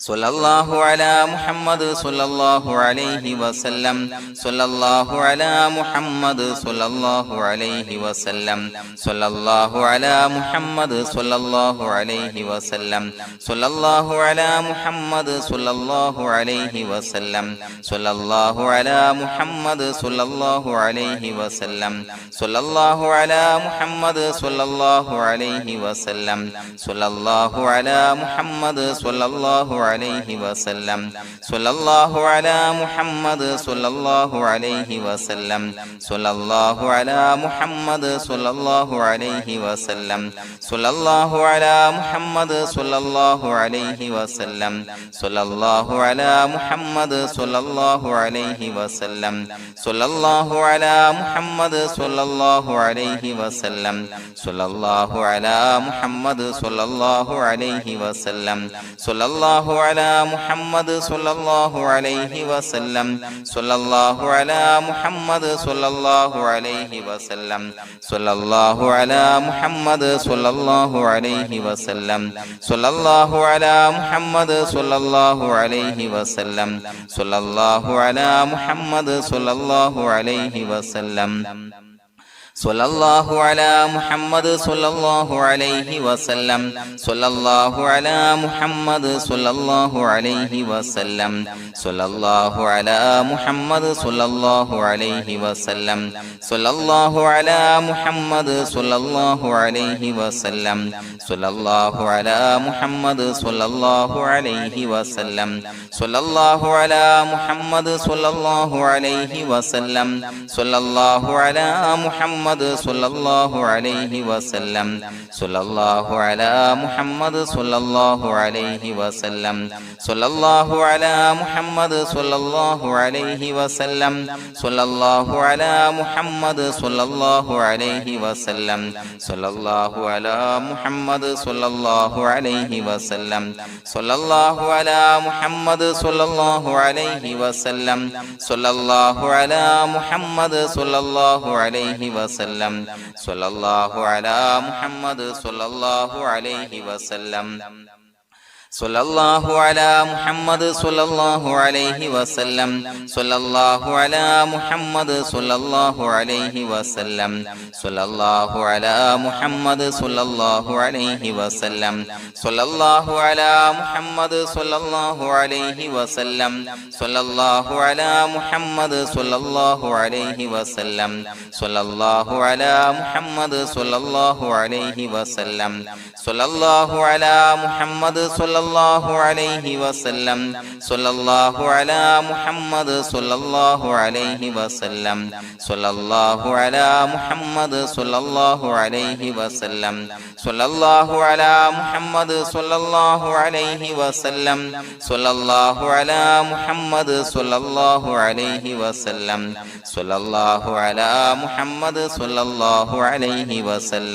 സ്വല്ലല്ലാഹു അലാ മുഹമ്മദ് സ്വല്ലല്ലാഹു അലൈഹി വസല്ലം സ്വല്ലല്ലാഹു അലാ മുഹമ്മദ് സ്വല്ലല്ലാഹു അലൈഹി വസല്ലം സ്വല്ലല്ലാഹു അലാ മുഹമ്മദ് സ്വല്ലല്ലാഹു അലൈഹി വസല്ലം സ്വല്ലല്ലാഹു അലാ മുഹമ്മദ് സ്വല്ലല്ലാഹു അലൈഹി വസല്ലം സ്വല്ലല്ലാഹു അലാ മുഹമ്മദ് സ്വല്ലല്ലാഹു അലൈഹി വസല്ലം സ്വല്ലല്ലാഹു അലാ മുഹമ്മദ് സ്വല്ലല്ലാഹു അലൈഹി വസല്ലം സ്വല്ലല്ലാഹു അലാ മുഹമ്മദ് സ്വല്ലല്ലാഹു അലൈഹി വസല്ലം സ്വല്ലല്ലാഹു അലാ മുഹമ്മദ് സ്വല്ലല്ലാഹു അലൈഹി വസല്ലം സ്വല്ലല്ലാഹു അലാ മുഹമ്മദ് സ്വല്ലല്ലാഹു അലൈഹി വസല്ലം സ്വല്ലല്ലാഹു അലാ മുഹമ്മദ് സ്വല്ലല്ലാഹു അലൈഹി വസല്ലം സ്വല്ലല്ലാഹു അലാ മുഹമ്മദ് സ്വല്ലല്ലാഹു അലൈഹി വസല്ലം സ്വല്ലല്ലാഹു അലാ മുഹമ്മദ് സ്വല്ലല്ലാഹു അലൈഹി വസല്ലം സ്വല്ലല്ലാഹു അലാ മുഹമ്മദ് സ്വല്ലല്ലാഹു അലൈഹി വസല്ലം സ്വല്ലല്ലാഹു അലാ മുഹമ്മദ് സ്വല്ലല്ലാഹു അലൈഹി വസല്ലം സ്വല്ലല്ലാഹു അലാ മുഹമ്മദ് സ്വല്ലല്ലാഹു അലൈഹി വസല്ലം സ്വല്ലല്ലാഹു അലാ മുഹമ്മദ് സ്വല്ലല്ലാഹു അലൈഹി വസല്ലം സ്വല്ലല്ലാഹു അലാ മുഹമ്മദ് സ്വല്ലല്ലാഹു അലൈഹി വസല്ലം സ്വല്ലല്ലാഹു അലാ മുഹമ്മദ് സ്വല്ലല്ലാഹു അലൈഹി വസല്ലം സ്വല്ലല്ലാഹു അലാ മുഹമ്മദ് സ്വല്ലല്ലാഹു അലൈഹി വസല്ലം സ്വല്ലല്ലാഹു അലാ മുഹമ്മദ് സ്വല്ലല്ലാഹു അലൈഹി വസല്ലം സ്വല്ലല്ലാഹു അലാ മുഹമ്മദ് സ്വല്ലല്ലാഹു അലൈഹി വസല്ലം സ്വല്ലല്ലാഹു അലാ മുഹമ്മദ് സ്വല്ലല്ലാഹു അലൈഹി വസല്ലം സ്വല്ലല്ലാഹു അലാ മുഹമ്മദ് സ്വല്ലല്ലാഹു അലൈഹി വസല്ലം സ്വല്ലല്ലാഹു അലാ മുഹമ്മദ് സ്വല്ലല്ലാഹു അലൈഹി വസല്ലം സ്വല്ലല്ലാഹു അലാ മുഹമ്മദ് സ്വല്ലല്ലാഹു അലൈഹി വസല്ലം സ്വല്ലല്ലാഹു അലാ മുഹമ്മദ് സ്വല്ലല്ലാഹു അലൈഹി വസല്ലം സ്വല്ലല്ലാഹു അലാ മുഹമ്മദ് സ്വല്ലല്ലാഹു അലൈഹി വസല്ലം സ്വല്ലല്ലാഹു അലാ മുഹമ്മദ് സ്വല്ലല്ലാഹു അലൈഹി വസല്ലം സ്വല്ലല്ലാഹു അലാ മുഹമ്മദ് സ്വല്ലല്ലാഹു അലൈഹി വസല്ലം സ്വല്ലല്ലാഹു അലാ മുഹമ്മദ് സ്വല്ലല്ലാഹു അലൈഹി വസല്ലം സ്വല്ലല്ലാഹു അലാ മുഹമ്മദ് സ്വല്ലല്ലാഹു അലൈഹി വസല്ലം സ്വല്ലല്ലാഹു അലാ മുഹമ്മദ് സ്വല്ലല്ലാഹു അലൈഹി വസല്ലം സ്വല്ലല്ലാഹു അലാ മുഹമ്മദ് സ്വല്ലല്ലാഹു അലൈഹി വസല്ലം സ്വല്ലല്ലാഹു അലാ മുഹമ്മദ് സ്വല്ലല്ലാഹു അലൈഹി വസല്ലം സ്വല്ലല്ലാഹു അലാ മുഹമ്മദ് സ്വല്ലല്ലാഹു അലൈഹി വസല്ലം സ്വല്ലല്ലാഹു അലാ മുഹമ്മദ് സ്വല്ലല്ലാഹു അലൈഹി വസല്ലം സ്വല്ലല്ലാഹു അലാ മുഹമ്മദ് സ്വല്ലല്ലാഹു അലൈഹി വസല്ലം സ്വല്ലല്ലാഹു അലാ മുഹമ്മദ് സ്വല്ലല്ലാഹു അലൈഹി വസല്ലം സ്വല്ലല്ലാഹു അലാ മുഹമ്മദ് സ്വല്ലല്ലാഹു അലൈഹി വസല്ലം സ്വല്ലല്ലാഹു അലാ മുഹമ്മദ് സ്വല്ലല്ലാഹു അലൈഹി വസല്ലം സ്വല്ലല്ലാഹു അലാ മുഹമ്മദ് സ്വല്ലല്ലാഹു അലൈഹി വസല്ലം സ്വല്ലല്ലാഹു അലാ മുഹമ്മദ് സ്വല്ലല്ലാഹു അലൈഹി വസല്ലം സ്വല്ലല്ലാഹു അലാ മുഹമ്മദ് സ്വല്ലല്ലാഹു അലൈഹി വസല്ലം സ്വല്ലല്ലാഹു അലാ മുഹമ്മദ് സ്വല്ലല്ലാഹു അലൈഹി വസല്ലം സ്വല്ലല്ലാഹു അലാ മുഹമ്മദ് സ്വല്ലല്ലാഹു അലൈഹി വസല്ലം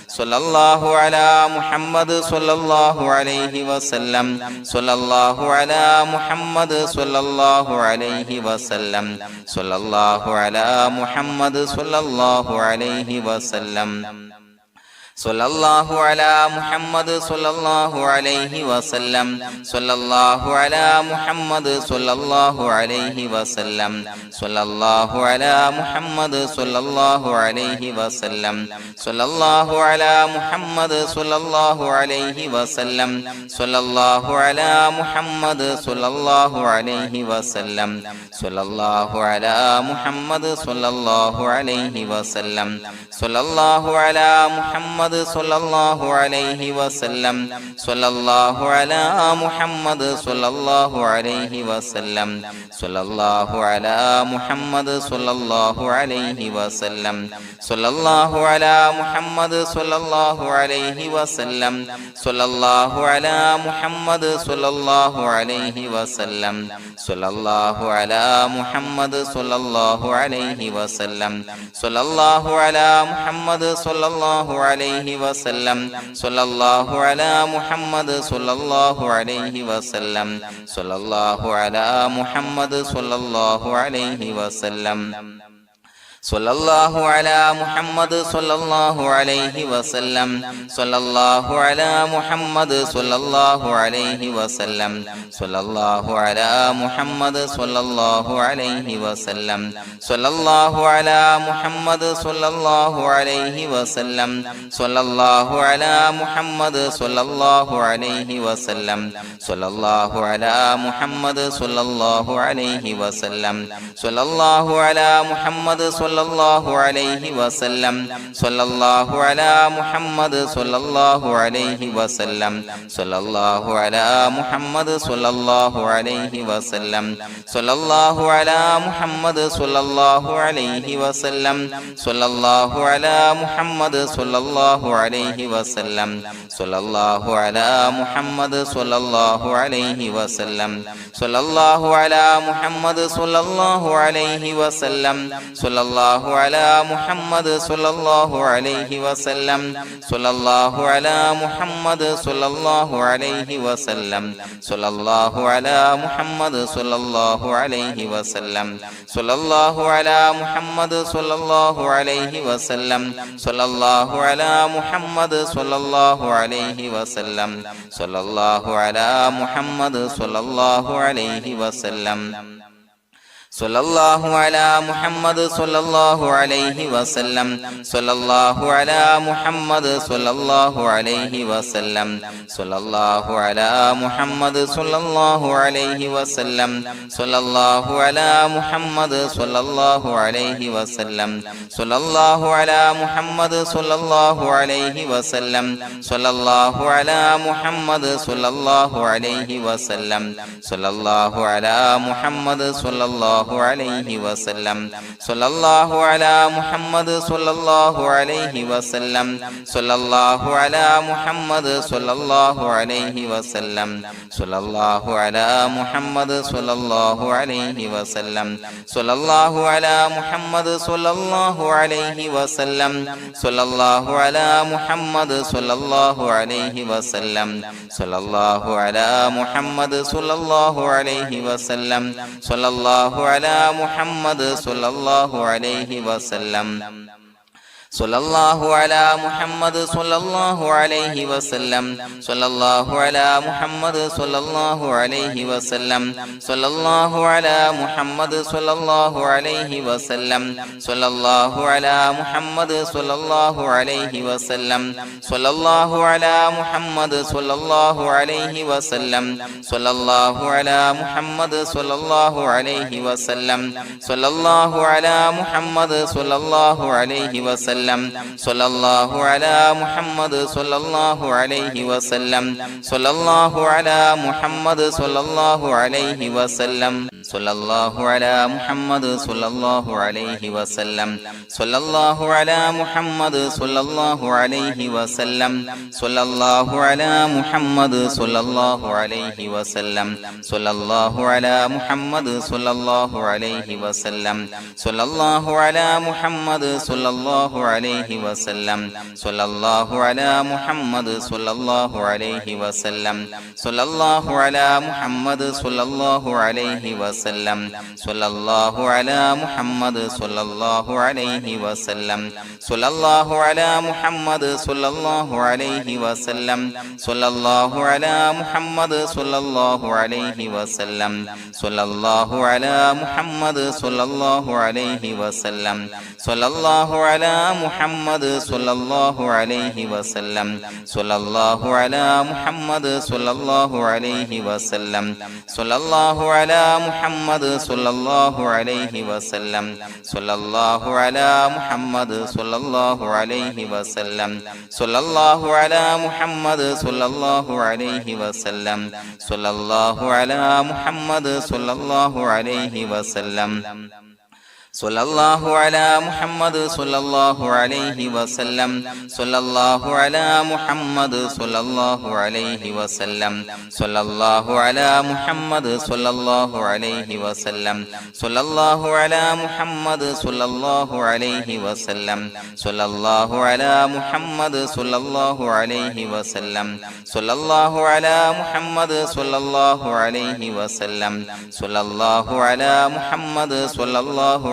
സ്വല്ലല്ലാഹു അലാ മുഹമ്മദ് സ്വല്ലല്ലാഹു അലൈഹി വസല്ലം സ്വല്ലല്ലാഹു അലാ മുഹമ്മദ് സ്വല്ലല്ലാഹു അലൈഹി വസല്ലം സ്വല്ലല്ലാഹു അലാ മുഹമ്മദ് സ്വല്ലല്ലാഹു അലൈഹി വസല്ലം സ്വല്ലല്ലാഹു അലാ മുഹമ്മദ് സ്വല്ലല്ലാഹു അലൈഹി വസല്ലം സ്വല്ലല്ലാഹു അലാ മുഹമ്മദ് സ്വല്ലല്ലാഹു അലൈഹി വസല്ലം സ്വല്ലല്ലാഹു അലാ മുഹമ്മദ് സ്വല്ലല്ലാഹു അലൈഹി വസല്ലം സ്വല്ലല്ലാഹു അലാ മുഹമ്മദ് സ്വല്ലല്ലാഹു അലൈഹി വസല്ലം സ്വല്ലല്ലാഹു അലാ മുഹമ്മദ് സ്വല്ലല്ലാഹു അലൈഹി വസല്ലം സ്വല്ലല്ലാഹു അലാ മുഹമ്മദ് സ്വല്ലല്ലാഹു അലൈഹി വസല്ലം സ്വല്ലല്ലാഹു അലാ മുഹമ്മദ് സ്വല്ലല്ലാഹു അലൈഹി വസല്ലം സ്വല്ലല്ലാഹു അലാ മുഹമ്മദ് സ്വല്ലല്ലാഹു അലൈഹി വസല്ലം സ്വല്ലല്ലാഹു അലാ മുഹമ്മദ് സ്വല്ലല്ലാഹു അലൈഹി വസല്ലം സ്വല്ലല്ലാഹു അലാ മുഹമ്മദ് സ്വല്ലല്ലാഹു അലൈഹി വസല്ലം സ്വല്ലല്ലാഹു അലാ മുഹമ്മദ് സ്വല്ലല്ലാഹു അലൈഹി വസല്ലം സ്വല്ലല്ലാഹു അലാ മുഹമ്മദ് സ്വല്ലല്ലാഹു അലൈഹി വസല്ലം സ്വല്ലല്ലാഹു അലാ മുഹമ്മദ് സ്വല്ലല്ലാഹു അലൈഹി വസല്ലം സ്വല്ലല്ലാഹു അലാ മുഹമ്മദ് സ്വല്ലല്ലാഹു അലൈഹി വസല്ലം സ്വല്ലല്ലാഹു അലാ മുഹമ്മദ് സ്വല്ലല്ലാഹു അലൈഹി വസല്ലം സ്വല്ലല്ലാഹു അലാ മുഹമ്മദ് സ്വല്ലല്ലാഹു അലൈഹി വസല്ലം സ്വല്ലല്ലാഹു അലാ മുഹമ്മദ് സ്വല്ലല്ലാഹു അലൈഹി വസല്ലം സ്വല്ലല്ലാഹു അലാ മുഹമ്മദ് സ്വല്ലല്ലാഹു അലൈഹി വസല്ലം സ്വല്ലല്ലാഹു അലാ മുഹമ്മദ് സ്വല്ലല്ലാഹു അലൈഹി വസല്ലം സ്വല്ലല്ലാഹു അലാ മുഹമ്മദ് സ്വല്ലല്ലാഹു അലൈഹി വസല്ലം സ്വല്ലല്ലാഹു അലാ മുഹമ്മദ് സ്വല്ലല്ലാഹു അലൈഹി വസല്ലം സ്വല്ലല്ലാഹു അലാ മുഹമ്മദ് സ്വല്ലല്ലാഹു അലൈഹി വസല്ലം സ്വല്ലല്ലാഹു അലാ മുഹമ്മദ് സ്വല്ലല്ലാഹു അലൈഹി വസല്ലം സ്വല്ലല്ലാഹു അലാ മുഹമ്മദ് സ്വല്ലല്ലാഹു അലൈഹി വസല്ലം സ്വല്ലല്ലാഹു അലാ മുഹമ്മദ് സ്വല്ലല്ലാഹു അലൈഹി വസല്ലം സ്വല്ലല്ലാഹു അലാ മുഹമ്മദ് സ്വല്ലല്ലാഹു അലൈഹി വസല്ലം സ്വല്ലല്ലാഹു അലാ മുഹമ്മദ് സ്വല്ലല്ലാഹു അലൈഹി വസല്ലം സ്വല്ലല്ലാഹു അലാ മുഹമ്മദ് സ്വല്ലല്ലാഹു അലൈഹി വസല്ലം സ്വല്ലല്ലാഹു അലാ മുഹമ്മദ് സ്വല്ലല്ലാഹു അലൈഹി വസല്ലം സ്വല്ലല്ലാഹു അലാ മുഹമ്മദ് സ്വല്ലല്ലാഹു അലൈഹി വസല്ലം സ്വല്ലല്ലാഹു അലാ മുഹമ്മദ് സ്വല്ലല്ലാഹു അലൈഹി വസല്ലം സ്വല്ലല്ലാഹു അലാ മുഹമ്മദ് സ്വല്ലല്ലാഹു അലൈഹി വസല്ലം സ്വല്ലല്ലാഹു അലാ മുഹമ്മദ് സ്വല്ലല്ലാഹു അലൈഹി വസല്ലം സ്വല്ലല്ലാഹു അലാ മുഹമ്മദ് സ്വല്ലല്ലാഹു അലൈഹി വസല്ലം സ്വല്ലല്ലാഹു അലാ മുഹമ്മദ് സ്വല്ലല്ലാഹു അലൈഹി വസല്ലം സ്വല്ലല്ലാഹു അലാ മുഹമ്മദ് സ്വല്ലല്ലാഹു അലൈഹി വസല്ലം സ്വല്ലല്ലാഹു അലാ മുഹമ്മദ് സ്വല്ലല്ലാഹു അലൈഹി വസല്ലം സ്വല്ലല്ലാഹു അലാ മുഹമ്മദ് സ്വല്ലല്ലാഹു അലൈഹി വസല്ലം സ്വല്ലല്ലാഹു അലാ മുഹമ്മദ് സ്വല്ലല്ലാഹു അലൈഹി വസല്ലം സ്വല്ലല്ലാഹു അലാ മുഹമ്മദ് സ്വല്ലല്ലാഹു അലൈഹി വസല്ലം സ്വല്ലല്ലാഹു അലാ മുഹമ്മദ് സ്വല്ലല്ലാഹു അലൈഹി വസല്ലം സ്വല്ലല്ലാഹു അലാ മുഹമ്മദ് സ്വല്ലല്ലാഹു അലൈഹി വസല്ലം സ്വല്ലല്ലാഹു അലാ മുഹമ്മദ് സ്വല്ലല്ലാഹു അലൈഹി വസല്ലം സ്വല്ലല്ലാഹു അലാ മുഹമ്മദ് സ്വല്ലല്ലാഹു അലൈഹി വസല്ലം സ്വല്ലല്ലാഹു അലാ മുഹമ്മദ് സ്വല്ലല്ലാഹു അലൈഹി വസല്ലം സ്വല്ലല്ലാഹു അലാ മുഹമ്മദ് സ്വല്ലല്ലാഹു അലൈഹി വസല്ലം സ്വല്ലല്ലാഹു അലാ മുഹമ്മദ് സ്വല്ലല്ലാഹു അലൈഹി വസല്ലം സ്വല്ലല്ലാഹു അലാ മുഹമ്മദ് സ്വല്ലല്ലാഹു അലൈഹി വസല്ലം സ്വല്ലല്ലാഹു അലാ മുഹമ്മദ് സ്വല്ലല്ലാഹു അലൈഹി വസല്ലം സ്വല്ലല്ലാഹു അലാ മുഹമ്മദ് സ്വല്ലല്ലാഹു അലൈഹി വസല്ലം സ്വല്ലല്ലാഹു അലാ മുഹമ്മദ് സ്വല്ലല്ലാഹു അലൈഹി വസല്ലം സ്വല്ലല്ലാഹു അലാ മുഹമ്മദ് സ്വല്ലല്ലാഹു അലൈഹി വസല്ലം സ്വല്ലല്ലാഹു അലാ മുഹമ്മദ് സ്വല്ലല്ലാഹു അലൈഹി വസല്ലം സ്വല്ലല്ലാഹു അലാ മുഹമ്മദ് സ്വല്ലല്ലാഹു അലൈഹി വസല്ലം സ്വല്ലല്ലാഹു അലാ മുഹമ്മദ് സ്വല്ലല്ലാഹു അലൈഹി വസല്ലം സ്വല്ലല്ലാഹു അലാ മുഹമ്മദ് സ്വല്ലല്ലാഹു അലൈഹി വസല്ലം സ്വല്ലല്ലാഹു അലാ മുഹമ്മദ് സ്വല്ലല്ലാഹു അലൈഹി വസല്ലം സ്വല്ലല്ലാഹു അലാ മുഹമ്മദ് സ്വല്ലല്ലാഹു അലൈഹി വസല്ലം സ്വല്ലല്ലാഹു അലാ മുഹമ്മദ് സ്വല്ലല്ലാഹു അലൈഹി വസല്ലം സ്വല്ലല്ലാഹു അലാ മുഹമ്മദ് സ്വല്ലല്ലാഹു അലൈഹി വസല്ലം സ്വല്ലല്ലാഹു അലാ മുഹമ്മദ് സ്വല്ലല്ലാഹു അലൈഹി വസല്ലം സ്വല്ലല്ലാഹു അലാ മുഹമ്മദ് സ്വല്ലല്ലാഹു അലൈഹി വസല്ലം സ്വല്ലല്ലാഹു അലാ മുഹമ്മദ് സ്വല്ലല്ലാഹു അലൈഹി വസല്ലം സ്വല്ലല്ലാഹു അലാ മുഹമ്മദ് സ്വല്ലല്ലാഹു അലൈഹി വസല്ലം സ്വല്ലല്ലാഹു അലാ മുഹമ്മദ് സ്വല്ലല്ലാഹു അലൈഹി വസല്ലം സ്വല്ലല്ലാഹു അലാ മുഹമ്മദ് സ്വല്ലല്ലാഹു അലൈഹി വസല്ലം സ്വല്ലല്ലാഹു അലാ മുഹമ്മദ് സ്വല്ലല്ലാഹു അലൈഹി വസല്ലം സ്വല്ലല്ലാഹു അലാ മുഹമ്മദ് സ്വല്ലല്ലാഹു അലൈഹി വസല്ലം സ്വല്ലല്ലാഹു അലാ മുഹമ്മദ് സ്വല്ലല്ലാഹു അലൈഹി വസല്ലം സ്വല്ലല്ലാഹു അലാ മുഹമ്മദ് സ്വല്ലല്ലാഹു അലൈഹി വസല്ലം സ്വല്ലല്ലാഹു അലാ മുഹമ്മദ് സ്വല്ലല്ലാഹു അലൈഹി വസല്ലം സ്വല്ലല്ലാഹു അലാ മുഹമ്മദ് സ്വല്ലല്ലാഹു അലൈഹി വസല്ലം സ്വല്ലല്ലാഹു അലാ മുഹമ്മദ് സ്വല്ലല്ലാഹു അലൈഹി വസല്ലം സ്വല്ലല്ലാഹു അലാ മുഹമ്മദ് സ്വല്ലല്ലാഹു അലൈഹി വസല്ലം സ്വല്ലല്ലാഹു അലാ മുഹമ്മദ് സ്വല്ലല്ലാഹു അലൈഹി വസല്ലം സ്വല്ലല്ലാഹു അലാ മുഹമ്മദ് സ്വല്ലല്ലാഹു അലൈഹി വസല്ലം സ്വല്ലല്ലാഹു അലാ മുഹമ്മദ് സ്വല്ലല്ലാഹു അലൈഹി വസല്ലം സ്വല്ലല്ലാഹു അലാ മുഹമ്മദ് സ്വല്ലല്ലാഹു അലൈഹി വസല്ലം സ്വല്ലല്ലാഹു അലാ മുഹമ്മദ് സ്വല്ലല്ലാഹു അലൈഹി വസല്ലം സ്വല്ലല്ലാഹു അലാ മുഹമ്മദ് സ്വല്ലല്ലാഹു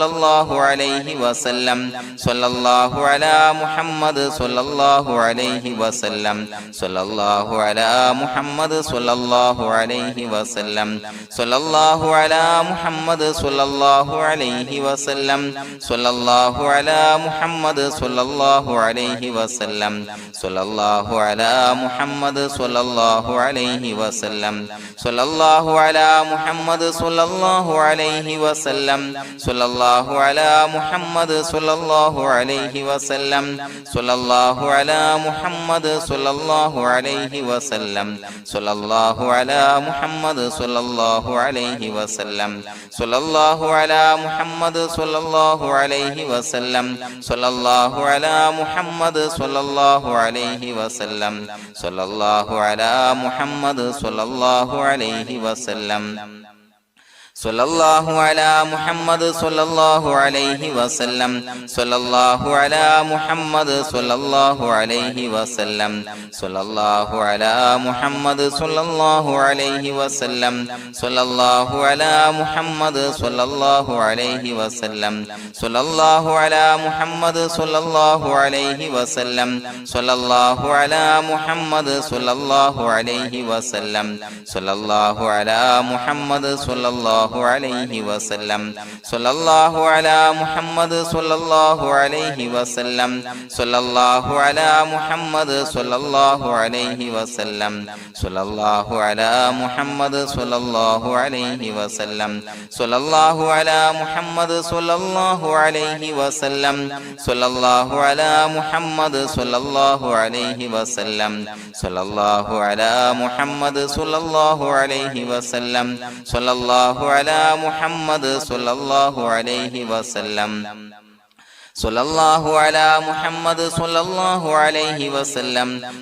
സ്വല്ലല്ലാഹു അലൈഹി വസല്ലം സ്വല്ലല്ലാഹു അലാ മുഹമ്മദ് സ്വല്ലല്ലാഹു അലൈഹി വസല്ലം സ്വല്ലല്ലാഹു അലാ മുഹമ്മദ് സ്വല്ലല്ലാഹു അലൈഹി വസല്ലം സ്വല്ലല്ലാഹു അലാ മുഹമ്മദ് സ്വല്ലല്ലാഹു അലൈഹി വസല്ലം സ്വല്ലല്ലാഹു അലാ മുഹമ്മദ് സ്വല്ലല്ലാഹു അലൈഹി വസല്ലം സ്വല്ലല്ലാഹു അലാ മുഹമ്മദ് സ്വല്ലല്ലാഹു അലൈഹി വസല്ലം സ്വല്ലല്ലാഹു അലാ മുഹമ്മദ് സ്വല്ലല്ലാഹു അലൈഹി വസല്ലം സ്വല്ലല്ലാഹു അലാ മുഹമ്മദ് സ്വല്ലല്ലാഹു അലൈഹി വസല്ലം സ്വല്ലല്ലാഹു അലാ മുഹമ്മദ് സ്വല്ലല്ലാഹു അലൈഹി വസല്ലം സ്വല്ലല്ലാഹു അലാ മുഹമ്മദ് സ്വല്ലല്ലാഹു അലൈഹി വസല്ലം സ്വല്ലല്ലാഹു അലാ മുഹമ്മദ് സ്വല്ലല്ലാഹു അലൈഹി വസല്ലം സ്വല്ലല്ലാഹു അലാ മുഹമ്മദ് സ്വല്ലല്ലാഹു അലൈഹി വസല്ലം സ്വല്ലല്ലാഹു അലാ മുഹമ്മദ് സ്വല്ലല്ലാഹു അലൈഹി വസല്ലം സ്വല്ലല്ലാഹു അലാ മുഹമ്മദ് സ്വല്ലല്ലാഹു അലൈഹി വസല്ലം സ്വല്ലല്ലാഹു അലാ മുഹമ്മദ് സ്വല്ലല്ലാഹു അലൈഹി വസല്ലം സ്വല്ലല്ലാഹു അലാ മുഹമ്മദ് സ്വല്ലല്ലാഹു അലൈഹി വസല്ലം സ്വല്ലല്ലാഹു അലാ മുഹമ്മദ് സ്വല്ലല്ലാഹു അലൈഹി വസല്ലം സ്വല്ലല്ലാഹു അലാ മുഹമ്മദ് സ്വല്ലല്ലാഹു അലൈഹി വസല്ലം സ്വല്ലല്ലാഹു അലാ മുഹമ്മദ് സ്വല്ലല്ലാഹു അലൈഹി വസല്ലം സ്വല്ലല്ലാഹു അലാ മുഹമ്മദ് സ്വല്ലല്ലാഹു അലൈഹി വസല്ലം സ്വല്ലല്ലാഹു അലാ മുഹമ്മദ് സ്വല്ലല്ലാഹു അലൈഹി വസല്ലം സ്വല്ലല്ലാഹു അലാ മുഹമ്മദ് സ്വല്ലല്ലാഹു അലൈഹി വസല്ലം സ്വല്ലല്ലാഹു അലാ മുഹമ്മദ് സ്വല്ലല്ലാഹു അലൈഹി വസല്ലം സ്വല്ലല്ലാഹു അലാ മുഹമ്മദ് സ്വല്ലല്ലാഹു അലൈഹി വസല്ലം സ്വല്ലല്ലാഹു അലാ മുഹമ്മദ് സ്വല്ലല്ലാഹു അലൈഹി വസല്ലം സ്വല്ലല്ലാഹു അലാ മുഹമ്മദ് സ്വല്ലല്ലാഹു അലൈഹി വസല്ലം സ്വല്ലല്ലാഹു അലാ മുഹമ്മദ് സ്വല്ലല്ലാഹു അലൈഹി വസല്ലം സ്വല്ലല്ലാഹു അലാ മുഹമ്മദ് സ്വല്ലല്ലാഹു അലൈഹി വസല്ലം സ്വല്ലല്ലാഹു അലാ മുഹമ്മദ് സ്വല്ലല്ലാഹു അലൈഹി വസല്ലം സ്വല്ലല്ലാഹു അലാ മുഹമ്മദ് സ്വല്ലല്ലാഹു അലൈഹി വസല്ലം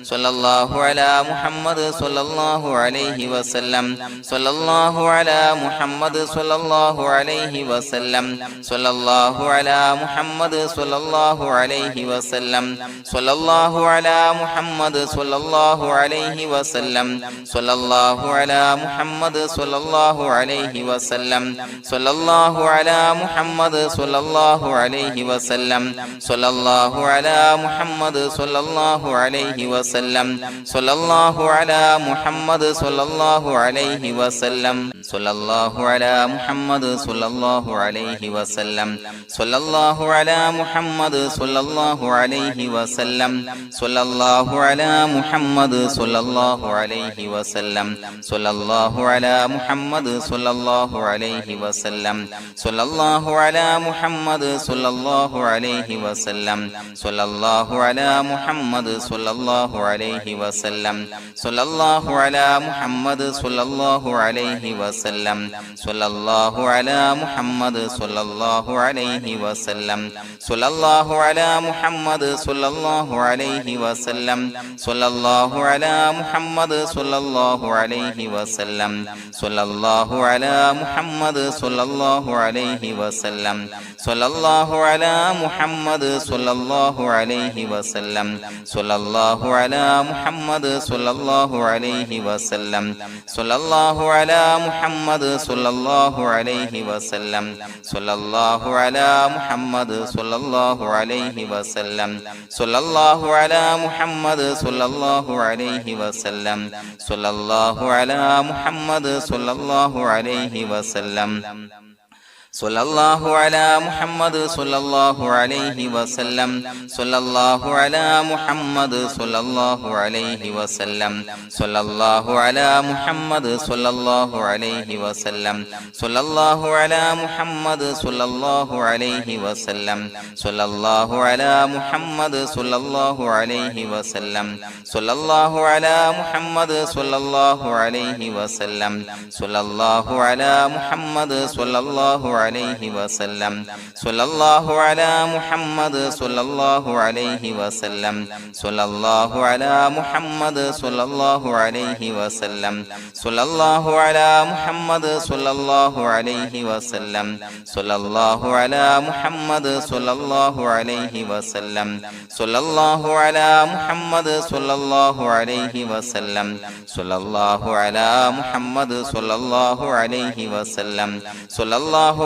സ്വല്ലല്ലാഹു അലാ മുഹമ്മദ് സ്വല്ലല്ലാഹു അലൈഹി വസല്ലം സ്വല്ലല്ലാഹു അലാ മുഹമ്മദ് സ്വല്ലല്ലാഹു അലൈഹി വസല്ലം സ്വല്ലല്ലാഹു അലാ മുഹമ്മദ് സ്വല്ലല്ലാഹു അലൈഹി വസല്ലം സ്വല്ലല്ലാഹു അലാ മുഹമ്മദ് സ്വല്ലല്ലാഹു അലൈഹി വസല്ലം സ്വല്ലല്ലാഹു അലാ മുഹമ്മദ് സ്വല്ലല്ലാഹു അലൈഹി വസല്ലം സ്വല്ലല്ലാഹു അലാ മുഹമ്മദ് സ്വല്ലല്ലാഹു അലൈഹി വസല്ലം സ്വല്ലല്ലാഹു അലാ മുഹമ്മദ് സ്വല്ലല്ലാഹു അലൈഹി വസല്ലം സ്വല്ലല്ലാഹു അലാ മുഹമ്മദ് സ്വല്ലല്ലാഹു അലൈഹി വസല്ലം സ്വല്ലല്ലാഹു അലാ മുഹമ്മദ് സ്വല്ലല്ലാഹു അലൈഹി വസല്ലം സ്വല്ലല്ലാഹു അലാ മുഹമ്മദ് സ്വല്ലല്ലാഹു അലൈഹി വസല്ലം സ്വല്ലല്ലാഹു അലാ മുഹമ്മദ് സ്വല്ലല്ലാഹു അലൈഹി വസല്ലം സ്വല്ലല്ലാഹു അലാ മുഹമ്മദ് സ്വല്ലല്ലാഹു അലൈഹി വസല്ലം സ്വല്ലല്ലാഹു അലാ മുഹമ്മദ് സ്വല്ലല്ലാഹു അലൈഹി വസല്ലം സ്വല്ലല്ലാഹു അലാ മുഹമ്മദ് സ്വല്ലല്ലാഹു അലൈഹി വസല്ലം സ്വല്ലല്ലാഹു അലാ മുഹമ്മദ് സ്വല്ലല്ലാഹു അലൈഹി വസല്ലം സ്വല്ലല്ലാഹു അലാ മുഹമ്മദ് സ്വല്ലല്ലാഹു അലൈഹി വസല്ലം സ്വല്ലല്ലാഹു അലാ മുഹമ്മദ് സ്വല്ലല്ലാഹു അലൈഹി വസല്ലം സ്വല്ലല്ലാഹു അലാ മുഹമ്മദ് സ്വല്ലല്ലാഹു അലൈഹി വസല്ലം സ്വല്ലല്ലാഹു അലാ മുഹമ്മദ് സ്വല്ലല്ലാഹു അലൈഹി വസല്ലം സ്വല്ലല്ലാഹു അലാ മുഹമ്മദ് സ്വല്ലല്ലാഹു അലൈഹി വസല്ലം സ്വല്ലല്ലാഹു അലാ മുഹമ്മദ് സ്വല്ലല്ലാഹു അലൈഹി വസല്ലം സ്വല്ലല്ലാഹു അലാ മുഹമ്മദ് സ്വല്ലല്ലാഹു അലൈഹി വസല്ലം സ്വല്ലല്ലാഹു അലാ മുഹമ്മദ് സ്വല്ലല്ലാഹു അലൈഹി വസല്ലം സ്വല്ലല്ലാഹു അലാ മുഹമ്മദ് സ്വല്ലല്ലാഹു അലൈഹി വസല്ലം സ്വല്ലല്ലാഹു അലാ മുഹമ്മദ് സ്വല്ലല്ലാഹു അലൈഹി വസല്ലം സ്വല്ലല്ലാഹു അലാ മുഹമ്മദ് സ്വല്ലല്ലാഹു അലൈഹി വസല്ലം സ്വല്ലല്ലാഹു അലാ മുഹമ്മദ് സ്വല്ലല്ലാഹു അലൈഹി വസല്ലം സ്വല്ലല്ലാഹു അലാ മുഹമ്മദ് സ്വല്ലല്ലാഹു അലൈഹി വസല്ലം സ്വല്ലല്ലാഹു അലാ മുഹമ്മദ് സ്വല്ലല്ലാഹു അലൈഹി വസല്ലം സ്വല്ലല്ലാഹു അലാ മുഹമ്മദ് സ്വല്ലല്ലാഹു അലൈഹി വസല്ലം സ്വല്ലല്ലാഹു അലാ മുഹമ്മദ് സ്വല്ലല്ലാഹു അലൈഹി വസല്ലം സ്വല്ലല്ലാഹു അലാ മുഹമ്മദ് സ്വല്ലല്ലാഹു അലൈഹി വസല്ലം സ്വല്ലല്ലാഹു അലാ മുഹമ്മദ് സ്വല്ലല്ലാഹു അലൈഹി വസല്ലം സ്വല്ലല്ലാഹു അലാ മുഹമ്മദ് സ്വല്ലല്ലാഹു അലൈഹി വസല്ലം സ്വല്ലല്ലാഹു അലാ മുഹമ്മദ് സ്വല്ലല്ലാഹു അലൈഹി വസല്ലം സ്വല്ലല്ലാഹു അലാ മുഹമ്മദ് സ്വല്ലല്ലാഹു അലൈഹി വസല്ലം സ്വല്ലല്ലാഹു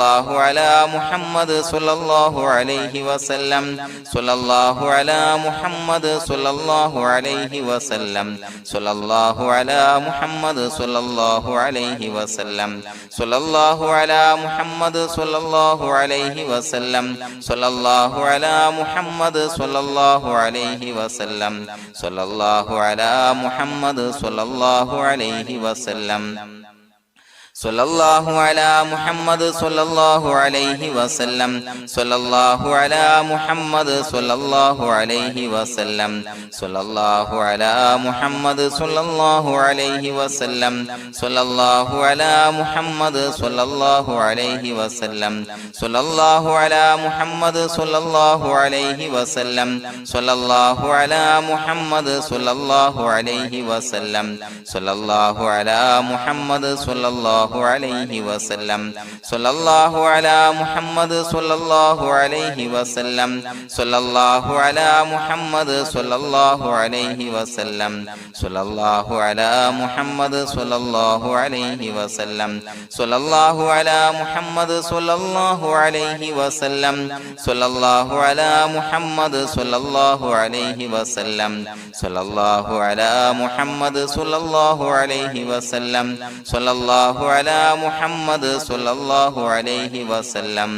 സ്വല്ലല്ലാഹു അലാ മുഹമ്മദ് സ്വല്ലല്ലാഹു അലൈഹി വസല്ലം സ്വല്ലല്ലാഹു അലാ മുഹമ്മദ് സ്വല്ലല്ലാഹു അലൈഹി വസല്ലം സ്വല്ലല്ലാഹു അലാ മുഹമ്മദ് സ്വല്ലല്ലാഹു അലൈഹി വസല്ലം സ്വല്ലല്ലാഹു അലാ മുഹമ്മദ് സ്വല്ലല്ലാഹു അലൈഹി വസല്ലം സ്വല്ലല്ലാഹു അലാ മുഹമ്മദ് സ്വല്ലല്ലാഹു അലൈഹി വസല്ലം സ്വല്ലല്ലാഹു അലാ മുഹമ്മദ് സ്വല്ലല്ലാഹു അലൈഹി വസല്ലം സ്വല്ലല്ലാഹു അലാ മുഹമ്മദ് സ്വല്ലല്ലാഹു അലൈഹി വസല്ലം സ്വല്ലല്ലാഹു അലാ മുഹമ്മദ് സ്വല്ലല്ലാഹു അലൈഹി വസല്ലം സ്വല്ലല്ലാഹു അലാ മുഹമ്മദ് സ്വല്ലല്ലാഹു അലൈഹി വസല്ലം സ്വല്ലല്ലാഹു അലാ മുഹമ്മദ് സ്വല്ലല്ലാഹു അലൈഹി വസല്ലം സ്വല്ലല്ലാഹു അലാ മുഹമ്മദ് സ്വല്ലല്ലാഹു അലൈഹി വസല്ലം സ്വല്ലല്ലാഹു അലാ മുഹമ്മദ് സ്വല്ലല്ലാഹു അലൈഹി വസല്ലം സ്വല്ലല്ലാഹു അലാ മുഹമ്മദ് സ്വല്ലല്ലാഹു അലൈഹി വസല്ലം സ്വല്ലല്ലാഹു അലാ മുഹമ്മദ് സ്വല്ലല്ലാഹു അലൈഹി വസല്ലം സ്വല്ലല്ലാഹു അലാ മുഹമ്മദ് സ്വല്ലല്ലാഹു അലൈഹി വസല്ലം സ്വല്ലല്ലാഹു അലാ മുഹമ്മദ് സ്വല്ലല്ലാഹു അലൈഹി വസല്ലം സ്വല്ലല്ലാഹു അലാ മുഹമ്മദ് സ്വല്ലല്ലാഹു അലൈഹി വസല്ലം സ്വല്ലല്ലാഹു അലാ മുഹമ്മദ് സ്വല്ലല്ലാഹു അലൈഹി വസല്ലം സ്വല്ലല്ലാഹു അലാ മുഹമ്മദ് സ്വല്ലല്ലാഹു അലൈഹി വസല്ലം സ്വല്ലല്ലാഹു അലാ മുഹമ്മദ് സ്വല്ലല്ലാഹു അലൈഹി വസല്ലം സ്വല്ലല്ലാഹു അലാ മുഹമ്മദ് സ്വല്ലല്ലാഹു അലൈഹി വസല്ലം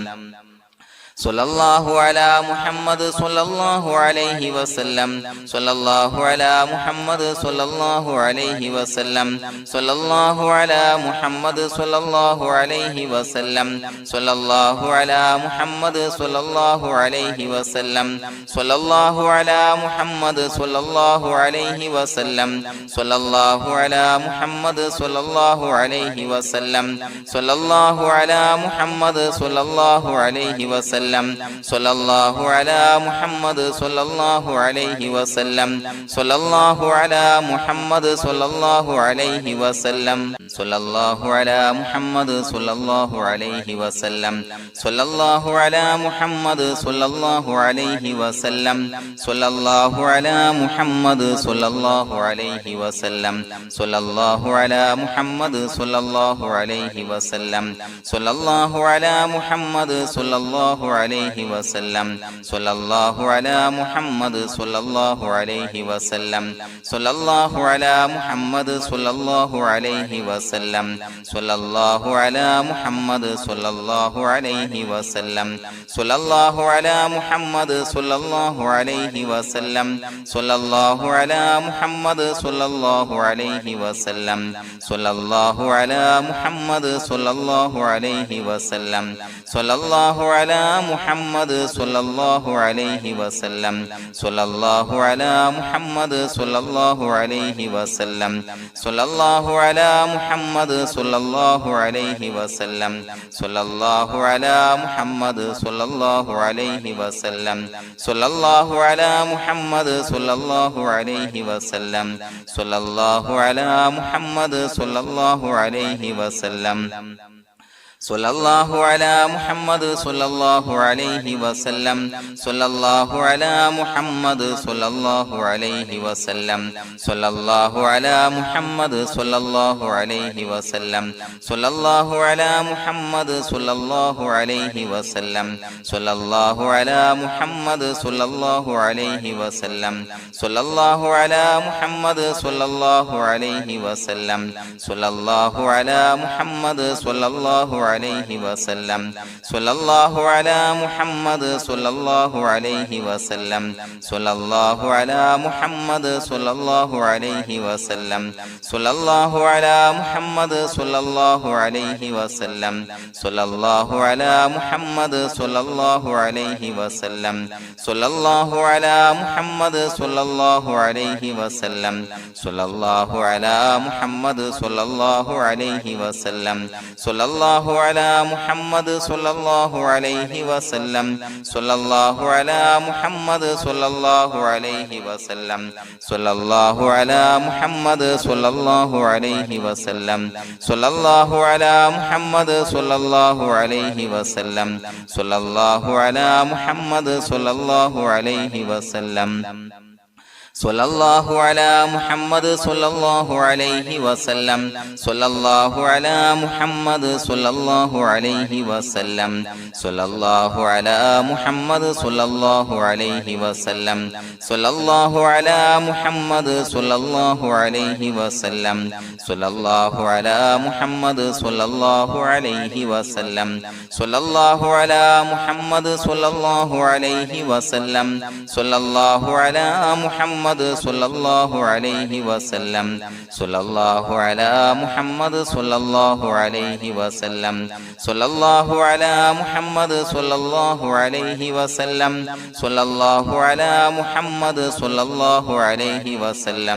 സ്വല്ലല്ലാഹു അലാ മുഹമ്മദ് സ്വല്ലല്ലാഹു അലൈഹി വസല്ലം സ്വല്ലല്ലാഹു അലാ മുഹമ്മദ് സ്വല്ലല്ലാഹു അലൈഹി വസല്ലം സ്വല്ലല്ലാഹു അലാ മുഹമ്മദ് സ്വല്ലല്ലാഹു അലൈഹി വസല്ലം സ്വല്ലല്ലാഹു അലാ മുഹമ്മദ് സ്വല്ലല്ലാഹു അലൈഹി വസല്ലം സ്വല്ലല്ലാഹു അലാ മുഹമ്മദ് സ്വല്ലല്ലാഹു അലൈഹി വസല്ലം സ്വല്ലല്ലാഹു അലാ മുഹമ്മദ് സ്വല്ലല്ലാഹു അലൈഹി വസല്ലം സ്വല്ലല്ലാഹു അലാ മുഹമ്മദ് സ്വല്ലല്ലാഹു അലൈഹി വസല്ലം സ്വല്ലല്ലാഹു അലാ മുഹമ്മദ് സ്വല്ലല്ലാഹു അലൈഹി വസല്ലം സ്വല്ലല്ലാഹു അലാ മുഹമ്മദ് സ്വല്ലല്ലാഹു അലൈഹി വസല്ലം സ്വല്ലല്ലാഹു അലാ മുഹമ്മദ് സ്വല്ലല്ലാഹു അലൈഹി വസല്ലം സ്വല്ലല്ലാഹു അലാ മുഹമ്മദ് സ്വല്ലല്ലാഹു അലൈഹി വസല്ലം സ്വല്ലല്ലാഹു അലാ മുഹമ്മദ് സ്വല്ലല്ലാഹു അലൈഹി വസല്ലം സ്വല്ലല്ലാഹു അലാ മുഹമ്മദ് സ്വല്ലല്ലാഹു അലൈഹി വസല്ലം സ്വല്ലല്ലാഹു അലാ മുഹമ്മദ് സ്വല്ലല്ലാഹു അലൈഹി വസല്ലം സ്വല്ലല്ലാഹു അലാ മുഹമ്മദ് സ്വല്ലല്ലാഹു അലൈഹി വസല്ലം സ്വല്ലല്ലാഹു അലാ മുഹമ്മദ് സ്വല്ലല്ലാഹു അലൈഹി വസല്ലം സ്വല്ലല്ലാഹു അലാ മുഹമ്മദ് സ്വല്ലല്ലാഹു അലൈഹി വസല്ലം സ്വല്ലല്ലാഹു അലാ മുഹമ്മദ് സ്വല്ലല്ലാഹു അലൈഹി വസല്ലം സ്വല്ലല്ലാഹു അലാ മുഹമ്മദ് സ്വല്ലല്ലാഹു അലൈഹി വസല്ലം സ്വല്ലല്ലാഹു അലാ മുഹമ്മദ് സ്വല്ലല്ലാഹു അലൈഹി വസല്ലം സ്വല്ലല്ലാഹു അലാ മുഹമ്മദ് സ്വല്ലല്ലാഹു അലൈഹി വസല്ലം സ്വല്ലല്ലാഹു അലാ മുഹമ്മദ് സ്വല്ലല്ലാഹു അലൈഹി വസല്ലം സ്വല്ലല്ലാഹു അലാ മുഹമ്മദ് സ്വല്ലല്ലാഹു അലൈഹി വസല്ലം സ്വല്ലല്ലാഹു അലാ മുഹമ്മദ് സ്വല്ലല്ലാഹു അലൈഹി വസല്ലം സ്വല്ലല്ലാഹു അലാ മുഹമ്മദ് സ്വല്ലല്ലാഹു അലൈഹി വസല്ലം സ്വല്ലല്ലാഹു അലാ മുഹമ്മദ് സ്വല്ലല്ലാഹു അലൈഹി വസല്ലം സ്വല്ലല്ലാഹു അലാ മുഹമ്മദ് സ്വല്ലല്ലാഹു അലൈഹി വസല്ലം സ്വല്ലല്ലാഹു അലാ മുഹമ്മദ് സ്വല്ലല്ലാഹു അലൈഹി വസല്ലം സ്വല്ലല്ലാഹു അലാ മുഹമ്മദ് സ്വല്ലല്ലാഹു അലൈഹി വസല്ലം സ്വല്ലല്ലാഹു അലാ മുഹമ്മദ് സ്വല്ലല്ലാഹു അലൈഹി വസല്ലം സ്വല്ലല്ലാഹു അലാ മുഹമ്മദ് സ്വല്ലല്ലാഹു അലൈഹി വസല്ലം സ്വല്ലല്ലാഹു അലാ മുഹമ്മദ് സ്വല്ലല്ലാഹു അലൈഹി വസല്ലം സ്വല്ലല്ലാഹു അലാ മുഹമ്മദ് സ്വല്ലല്ലാഹു അലൈഹി വസല്ലം സ്വല്ലല്ലാഹു അലാ മുഹമ്മദ് സ്വല്ലല്ലാഹു അലൈഹി വസല്ലം സ്വല്ലല്ലാഹു അലാ മുഹമ്മദ് സ്വല്ലല്ലാഹു അലൈഹി വസല്ലം സ്വല്ലല്ലാഹു അലാ മുഹമ്മദ് സ്വല്ലല്ലാഹു അലൈഹി വസല്ലം സ്വല്ലല്ലാഹു അലാ മുഹമ്മദ് സ്വല്ലല്ലാഹു അലൈഹി വസല്ലം സ്വല്ലല്ലാഹു അലാ മുഹമ്മദ് സ്വല്ലല്ലാഹു അലൈഹി വസല്ലം സ്വല്ലല്ലാഹു അലാ മുഹമ്മദ് സ്വല്ലല്ലാഹു അലൈഹി വസല്ലം സ്വല്ലല്ലാഹു അലാ മുഹമ്മദ് സ്വല്ലല്ലാഹു അലൈഹി വസല്ലം സ്വല്ലല്ലാഹു അലാ മുഹമ്മദ് സ്വല്ലല്ലാഹു അലൈഹി വസല്ലം സ്വല്ലല്ലാഹു അലാ മുഹമ്മദ് സ്വല്ലല്ലാഹു അലൈഹി വസല്ലം സ്വല്ലല്ലാഹു അലാ മുഹമ്മദ് സ്വല്ലല്ലാഹു അലൈഹി വസല്ലം സ്വല്ലല്ലാഹു അലാ മുഹമ്മദ് സ്വല്ലല്ലാഹു അലൈഹി വസല്ലം സ്വല്ലല്ലാഹു അലാ മുഹമ്മദ് സ്വല്ലല്ലാഹു അലൈഹി വസല്ലം സ്വല്ലല്ലാഹു അലാ മുഹമ്മദ് സ്വല്ലല്ലാഹു അലൈഹി വസല്ലം സ്വല്ലല്ലാഹു അലാ മുഹമ്മദ് സ്വല്ലല്ലാഹു അലൈഹി വസല്ലം സ്വല്ലല്ലാഹു അലാ മുഹമ്മദ് സ്വല്ലല്ലാഹു അലൈഹി വസല്ലം സ്വല്ലല്ലാഹു അലാ മുഹമ്മദ് സ്വല്ലല്ലാഹു അലൈഹി വസല്ലം സ്വല്ലല്ലാഹു അലാ മുഹമ്മദ് സ്വല്ലല്ലാഹു അലൈഹി വസല്ലം സ്വല്ലല്ലാഹു അലാ മുഹമ്മദ് സ്വല്ലല്ലാഹു അലൈഹി വസല്ലം സ്വല്ലല്ലാഹു അലാ മുഹമ്മദ് സ്വല്ലല്ലാഹു അലൈഹി വസല്ലം സ്വല്ലല്ലാഹു അലാ മുഹമ്മദ് സ്വല്ലല്ലാഹു അലൈഹി വസല്ലം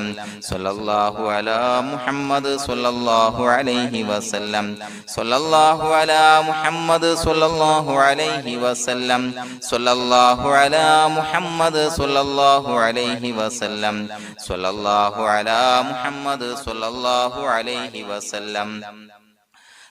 സ്വല്ലല്ലാഹു അലാ മുഹമ്മദ് സ്വല്ലല്ലാഹു അലൈഹി വസല്ലം സ്വല്ലല്ലാഹു അലാ മുഹമ്മദ് സ്വല്ലല്ലാഹു അലൈഹി വസല്ലം സ്വല്ലല്ലാഹു അലാ മുഹമ്മദ് സ്വല്ലല്ലാഹു അലൈഹി വസല്ലം സ്വല്ലല്ലാഹു അലാ മുഹമ്മദ് സ്വല്ലല്ലാഹു അലൈഹി വസല്ലം സ്വല്ലല്ലാഹു അലാ മുഹമ്മദ് സ്വല്ലല്ലാഹു അലൈഹി വസല്ലം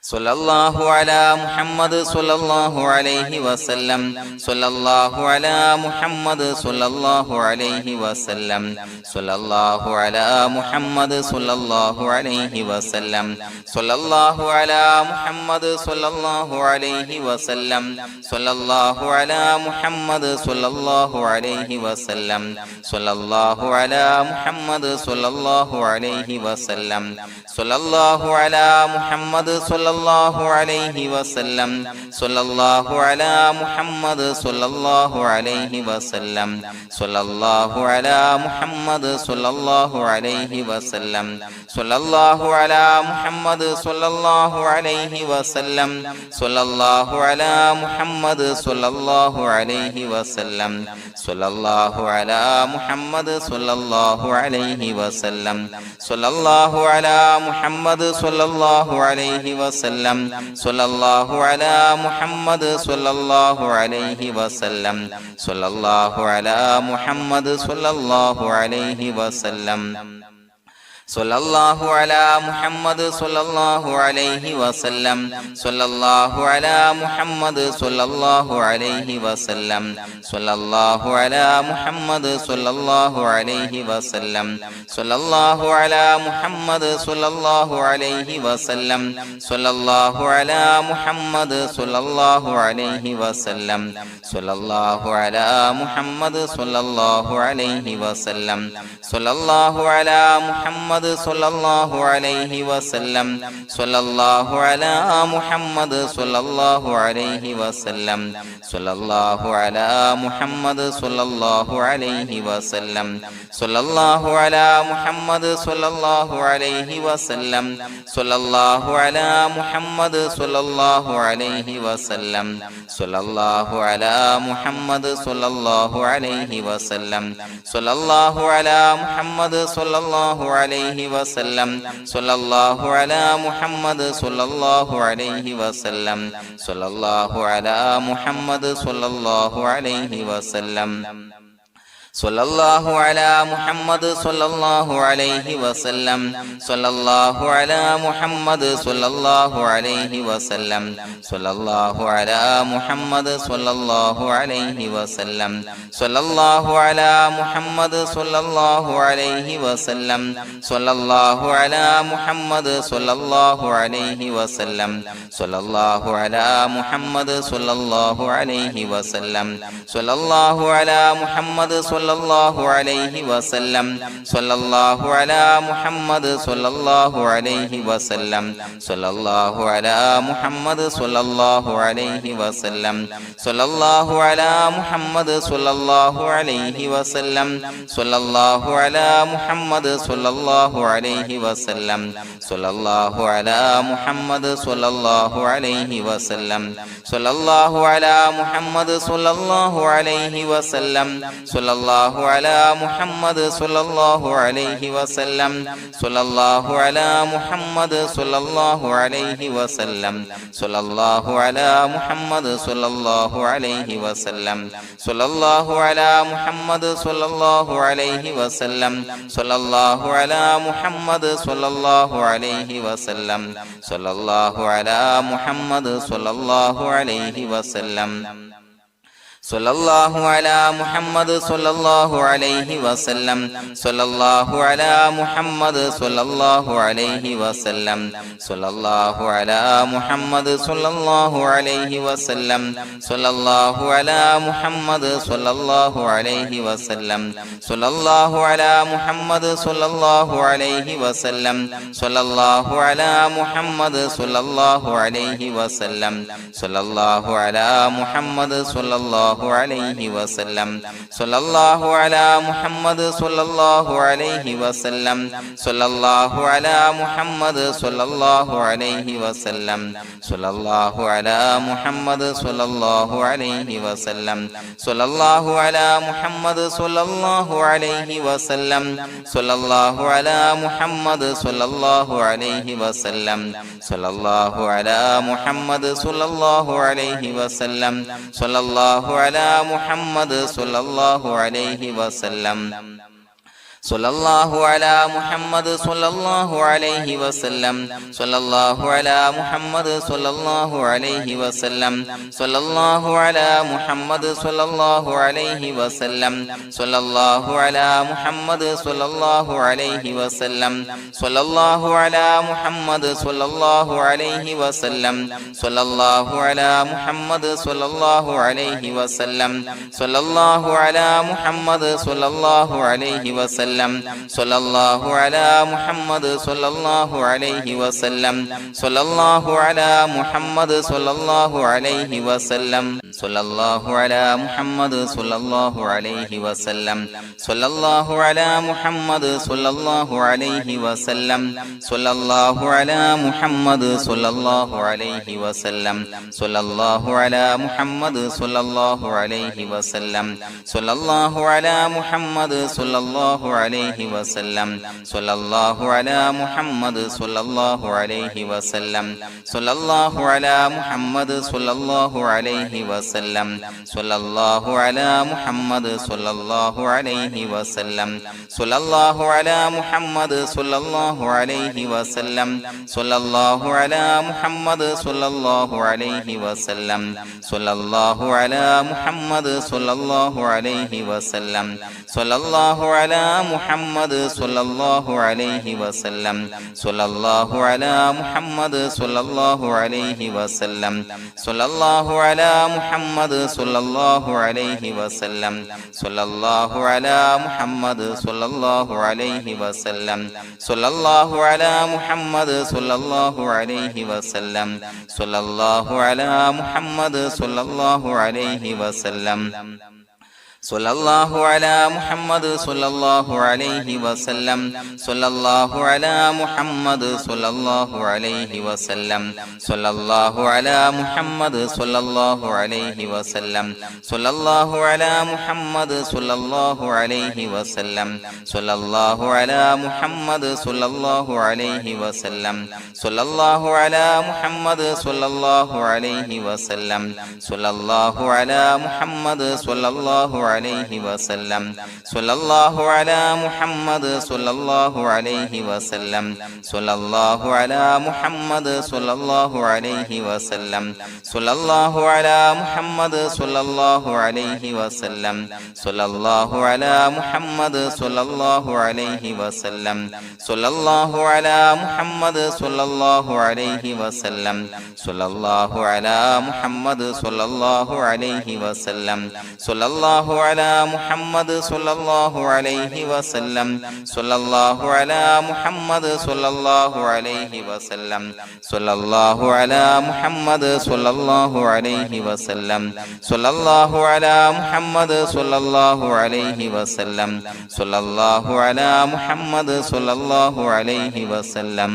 സ്വല്ലല്ലാഹു അലാ മുഹമ്മദ് സ്വല്ലല്ലാഹു അലൈഹി വസല്ലം സ്വല്ലല്ലാഹു അലാ മുഹമ്മദ് സ്വല്ലല്ലാഹു അലൈഹി വസല്ലം സ്വല്ലല്ലാഹു അലാ മുഹമ്മദ് സ്വല്ലല്ലാഹു അലൈഹി വസല്ലം സ്വല്ലല്ലാഹു അലാ മുഹമ്മദ് സ്വല്ലല്ലാഹു അലൈഹി വസല്ലം സ്വല്ലല്ലാഹു അലാ മുഹമ്മദ് സ്വല്ലല്ലാഹു അലൈഹി വസല്ലം സ്വല്ലല്ലാഹു അലാ മുഹമ്മദ് സ്വല്ലല്ലാഹു അലൈഹി വസല്ലം സ്വല്ലല്ലാഹു അലാ മുഹമ്മദ് സ്വല്ലല്ലാഹു അലൈഹി വസല്ലം സ്വല്ലല്ലാഹു അലാ മുഹമ്മദ് സ്വല്ലല്ലാഹു അലൈഹി വസല്ലം സ്വല്ലല്ലാഹു അലാ മുഹമ്മദ് സ്വല്ലല്ലാഹു അലൈഹി വസല്ലം സ്വല്ലല്ലാഹു അലാ മുഹമ്മദ് സ്വല്ലല്ലാഹു അലൈഹി വസല്ലം സ്വല്ലല്ലാഹു അലാ മുഹമ്മദ് സ്വല്ലല്ലാഹു അലൈഹി വസല്ലം സ്വല്ലല്ലാഹു അലാ മുഹമ്മദ് സ്വല്ലല്ലാഹു അലൈഹി വസല്ലം സ്വല്ലല്ലാഹു അലാ മുഹമ്മദ് സ്വല്ലല്ലാഹു അലൈഹി വസല്ലം സ്വല്ലല്ലാഹു അലാ മുഹമ്മദ് സ്വല്ലല്ലാഹു അലൈഹി വസല്ലം സ്വല്ലല്ലാഹു അലാ മുഹമ്മദ് സ്വല്ലല്ലാഹു അലൈഹി വസല്ലം സ്വല്ലല്ലാഹു അലാ മുഹമ്മദ് സ്വല്ലല്ലാഹു അലൈഹി വസല്ലം സ്വല്ലല്ലാഹു അലാ മുഹമ്മദ് സ്വല്ലല്ലാഹു അലൈഹി വസല്ലം സ്വല്ലല്ലാഹു അലാ മുഹമ്മദ് സ്വല്ലല്ലാഹു അലൈഹി വസല്ലം സ്വല്ലല്ലാഹു അലാ മുഹമ്മദ് സ്വല്ലല്ലാഹു അലൈഹി വസല്ലം സ്വല്ലല്ലാഹു അലാ മുഹമ്മദ് സ്വല്ലല്ലാഹു അലൈഹി വസല്ലം സ്വല്ലല്ലാഹു അലാ മുഹമ്മദ് സ്വല്ലല്ലാഹു അലൈഹി വസല്ലം സ്വല്ലല്ലാഹു അലാ മുഹമ്മദ് സ്വല്ലല്ലാഹു അലൈഹി വസല്ലം സ്വല്ലല്ലാഹു അലാ മുഹമ്മദ് സ്വല്ലല്ലാഹു അലൈഹി വസല്ലം സ്വല്ലല്ലാഹു അലാ മുഹമ്മദ് സ്വല്ലല്ലാഹു അലൈഹി വസല്ലം സ്വല്ലല്ലാഹു അലാ മുഹമ്മദ് സ്വല്ലല്ലാഹു അലൈഹി വസല്ലം സ്വല്ലല്ലാഹു അലാ മുഹമ്മദ് സ്വല്ലല്ലാഹു അലൈഹി വസല്ലം സ്വല്ലല്ലാഹു അലാ മുഹമ്മദ് സ്വല്ലല്ലാഹു അലൈഹി വസല്ലം സ്വല്ലല്ലാഹു അലാ മുഹമ്മദ് സ്വല്ലല്ലാഹു അലൈഹി വസല്ലം സ്വല്ലല്ലാഹു അലാ മുഹമ്മദ് സ്വല്ലല്ലാഹു അലൈഹി വസല്ലം സ്വല്ലല്ലാഹു അലാ മുഹമ്മദ് സ്വല്ലല്ലാഹു അലൈഹി വസല്ലം സ്വല്ലല്ലാഹു അലാ മുഹമ്മദ് സ്വല്ലല്ലാഹു അലൈഹി വസല്ലം സ്വല്ലല്ലാഹു അലാ മുഹമ്മദ് സ്വല്ലല്ലാഹു അലൈഹി വസല്ലം സ്വല്ലല്ലാഹു അലാ മുഹമ്മദ് സ്വല്ലല്ലാഹു അലൈഹി വസല്ലം സ്വല്ലല്ലാഹു അലാ മുഹമ്മദ് സ്വല്ലല്ലാഹു അലൈഹി വസല്ലം സ്വല്ലല്ലാഹു അലാ മുഹമ്മദ് സ്വല്ലല്ലാഹു അലൈഹി വസല്ലം സ്വല്ലല്ലാഹു അലാ മുഹമ്മദ് സ്വല്ലല്ലാഹു അലൈഹി വസല്ലം സ്വല്ലല്ലാഹു അലാ മുഹമ്മദ് സ്വല്ലല്ലാഹു അലൈഹി വസല്ലം സ്വല്ലല്ലാഹു അലാ മുഹമ്മദ് സ്വല്ലല്ലാഹു അലൈഹി വസല്ലം സ്വല്ലല്ലാഹു അലാ മുഹമ്മദ് സ്വല്ലല്ലാഹു അലൈഹി വസല്ലം സ്വല്ലല്ലാഹു അലാ മുഹമ്മദ് സ്വല്ലല്ലാഹു അലൈഹി വസല്ലം സ്വല്ലല്ലാഹു അലാ മുഹമ്മദ് സ്വല്ലല്ലാഹു അലൈഹി വസല്ലം സ്വല്ലല്ലാഹു അലാ മുഹമ്മദ് സ്വല്ലല്ലാഹു അലൈഹി വസല്ലം സ്വല്ലല്ലാഹു അലാ മുഹമ്മദ് സ്വല്ലല്ലാഹു അലൈഹി വസല്ലം സ്വല്ലല്ലാഹു അലാ മുഹമ്മദ് സ്വല്ലല്ലാഹു അലൈഹി വസല്ലം സ്വല്ലല്ലാഹു അലാ മുഹമ്മദ് സ്വല്ലല്ലാഹു അലൈഹി വസല്ലം സ്വല്ലല്ലാഹു അലാ മുഹമ്മദ് സ്വല്ലല്ലാഹു അലൈഹി വസല്ലം സ്വല്ലല്ലാഹു അലാ മുഹമ്മദ് സ്വല്ലല്ലാഹു അലൈഹി വസല്ലം സ്വല്ലല്ലാഹു അലാ മുഹമ്മദ് സ്വല്ലല്ലാഹു അലൈഹി വസല്ലം സ്വല്ലല്ലാഹു അലാ മുഹമ്മദ് സ്വല്ലല്ലാഹു അലൈഹി വസല്ലം സ്വല്ലല്ലാഹു അലാ മുഹമ്മദ് സ്വല്ലല്ലാഹു അലൈഹി വസല്ലം സ്വല്ലല്ലാഹു അലാ മുഹമ്മദ് സ്വല്ലല്ലാഹു അലൈഹി വസല്ലം സ്വല്ലല്ലാഹു അലാ മുഹമ്മദ് സ്വല്ലല്ലാഹു അലൈഹി വസല്ലം സ്വല്ലല്ലാഹു അലാ മുഹമ്മദ് സ്വല്ലല്ലാഹു അലൈഹി വസല്ലം സ്വല്ലല്ലാഹു അലാ മുഹമ്മദ് സ്വല്ലല്ലാഹു അലൈഹി വസല്ലം സ്വല്ലല്ലാഹു അലാ മുഹമ്മദ് സ്വല്ലല്ലാഹു അലൈഹി വസല്ലം സ്വല്ലല്ലാഹു അലാ മുഹമ്മദ് സ്വല്ലല്ലാഹു അലൈഹി വസല്ലം സ്വല്ലല്ലാഹു അലാ മുഹമ്മദ് സ്വല്ലല്ലാഹു അലൈഹി വസല്ലം സ്വല്ലല്ലാഹു അലാ മുഹമ്മദ് സ്വല്ലല്ലാഹു അലൈഹി വസല്ലം സ്വല്ലല്ലാഹു അലാ മുഹമ്മദ് സ്വല്ലല്ലാഹു അലൈഹി വസല്ലം സ്വല്ലല്ലാഹു അലാ മുഹമ്മദ് സ്വല്ലല്ലാഹു അലൈഹി വസല്ലം സ്വല്ലല്ലാഹു അലാ മുഹമ്മദ് സ്വല്ലല്ലാഹു അലൈഹി വസല്ലം സ്വല്ലല്ലാഹു അലാ മുഹമ്മദ് സ്വല്ലല്ലാഹു അലൈഹി വസല്ലം സ്വല്ലല്ലാഹു അലാ മുഹമ്മദ് സ്വല്ലല്ലാഹു അലൈഹി വസല്ലം സ്വല്ലല്ലാഹു അലാ മുഹമ്മദ് സ്വല്ലല്ലാഹു അലൈഹി വസല്ലം സ്വല്ലല്ലാഹു അലാ മുഹമ്മദ് സ്വല്ലല്ലാഹു അലൈഹി വസല്ലം സ്വല്ലല്ലാഹു അലാ മുഹമ്മദ് സ്വല്ലല്ലാഹു അലൈഹി വസല്ലം സ്വല്ലല്ലാഹു അലാ മുഹമ്മദ് സ്വല്ലല്ലാഹു അലൈഹി വസല്ലം സ്വല്ലല്ലാഹു അലാ മുഹമ്മദ് സ്വല്ലല്ലാഹു അലൈഹി വസല്ലം സ്വല്ലല്ലാഹു അലാ മുഹമ്മദ് സ്വല്ലല്ലാഹു അലൈഹി വസല്ലം സ്വല്ലല്ലാഹു അലാ മുഹമ്മദ് സ്വല്ലല്ലാഹു അലൈഹി വസല്ലം സ്വല്ലല്ലാഹു അലാ മുഹമ്മദ് സ്വല്ലല്ലാഹു അലൈഹി വസല്ലം സ്വല്ലല്ലാഹു അലാ മുഹമ്മദ് സ്വല്ലല്ലാഹു അലൈഹി വസല്ലം സ്വല്ലല്ലാഹു അലാ മുഹമ്മദ് സ്വല്ലല്ലാഹു അലൈഹി വസല്ലം സ്വല്ലല്ലാഹു അലാ മുഹമ്മദ് സ്വല്ലല്ലാഹു അലൈഹി വസല്ലം സ്വല്ലല്ലാഹു അലാ മുഹമ്മദ് സ്വല്ലല്ലാഹു അലൈഹി വസല്ലം സ്വല്ലല്ലാഹു അലാ മുഹമ്മദ് സ്വല്ലല്ലാഹു അലൈഹി വസല്ലം സ്വല്ലല്ലാഹു അലാ മുഹമ്മദ് സ്വല്ലല്ലാഹു അലൈഹി വസല്ലം സ്വല്ലല്ലാഹു അലാ മുഹമ്മദ് സ്വല്ലല്ലാഹു അലൈഹി വസല്ലം സ്വല്ലല്ലാഹു അലാ മുഹമ്മദ് സ്വല്ലല്ലാഹു അലൈഹി വസല്ലം സ്വല്ലല്ലാഹു അലാ മുഹമ്മദ് സ്വല്ലല്ലാഹു അലൈഹി വസല്ലം സ്വല്ലല്ലാഹു അലാ മുഹമ്മദ് സ്വല്ലല്ലാഹു അലൈഹി വസല്ലം സ്വല്ലല്ലാഹു അലാ മുഹമ്മദ് സ്വല്ലല്ലാഹു അലൈഹി വസല്ലം സ്വല്ലല്ലാഹു അലാ മുഹമ്മദ് സ്വല്ലല്ലാഹു അലൈഹി വസല്ലം സ്വല്ലല്ലാഹു അലാ മുഹമ്മദ് സ്വല്ലല്ലാഹു അലൈഹി വസല്ലം സ്വല്ലല്ലാഹു അലാ മുഹമ്മദ് സ്വല്ലല്ലാഹു അലൈഹി വസല്ലം സ്വല്ലല്ലാഹു അലാ മുഹമ്മദ് സ്വല്ലല്ലാഹു അലൈഹി വസല്ലം സ്വല്ലല്ലാഹു അലാ മുഹമ്മദ് സ്വല്ലല്ലാഹു അലൈഹി വസല്ലം സ്വല്ലല്ലാഹു അലാ മുഹമ്മദ് സ്വല്ലല്ലാഹു അലൈഹി വസല്ലം സ്വല്ലല്ലാഹു അലാ മുഹമ്മദ് സ്വല്ലല്ലാഹു അലൈഹി വസല്ലം സ്വല്ലല്ലാഹു അലാ മുഹമ്മദ് സ്വല്ലല്ലാഹു അലൈഹി വസല്ലം സ്വല്ലല്ലാഹു അലാ മുഹമ്മദ് സ്വല്ലല്ലാഹു അലൈഹി വസല്ലം സ്വല്ലല്ലാഹു അലാ മുഹമ്മദ് സ്വല്ലല്ലാഹു അലൈഹി വസല്ലം സ്വല്ലല്ലാഹു അലാ മുഹമ്മദ് സ്വല്ലല്ലാഹു അലൈഹി വസല്ലം സ്വല്ലല്ലാഹു അലാ മുഹമ്മദ് സ്വല്ലല്ലാഹു അലൈഹി വസല്ലം സ്വല്ലല്ലാഹു അലാ മുഹമ്മദ് സ്വല്ലല്ലാഹു അലൈഹി വസല്ലം സ്വല്ലല്ലാഹു അലാ മുഹമ്മദ് സ്വല്ലല്ലാഹു അലൈഹി വസല്ലം സ്വല്ലല്ലാഹു അലാ മുഹമ്മദ് സ്വല്ലല്ലാഹു അലൈഹി വസല്ലം സ്വല്ലല്ലാഹു അലാ മുഹമ്മദ് സ്വല്ലല്ലാഹു അലൈഹി വസല്ലം സ്വല്ലല്ലാഹു അലാ മുഹമ്മദ് സ്വല്ലല്ലാഹു അലൈഹി വസല്ലം സ്വല്ലല്ലാഹു അലാ മുഹമ്മദ് സ്വല്ലല്ലാഹു അലൈഹി വസല്ലം സ്വല്ലല്ലാഹു അലാ മുഹമ്മദ് സ്വല്ലല്ലാഹു അലൈഹി വസല്ലം സ്വല്ലല്ലാഹു അലാ മുഹമ്മദ് സ്വല്ലല്ലാഹു അലൈഹി വസല്ലം സ്വല്ലല്ലാഹു അലാ മുഹമ്മദ് സ്വല്ലല്ലാഹു അലൈഹി വസല്ലം സ്വല്ലല്ലാഹു അലാ മുഹമ്മദ് സ്വല്ലല്ലാഹു അലൈഹി വസല്ലം സ്വല്ലല്ലാഹു അലാ മുഹമ്മദ് സ്വല്ലല്ലാഹു അലൈഹി വസല്ലം സ്വല്ലല്ലാഹു അലാ മുഹമ്മദ് സ്വല്ലല്ലാഹു അലൈഹി വസല്ലം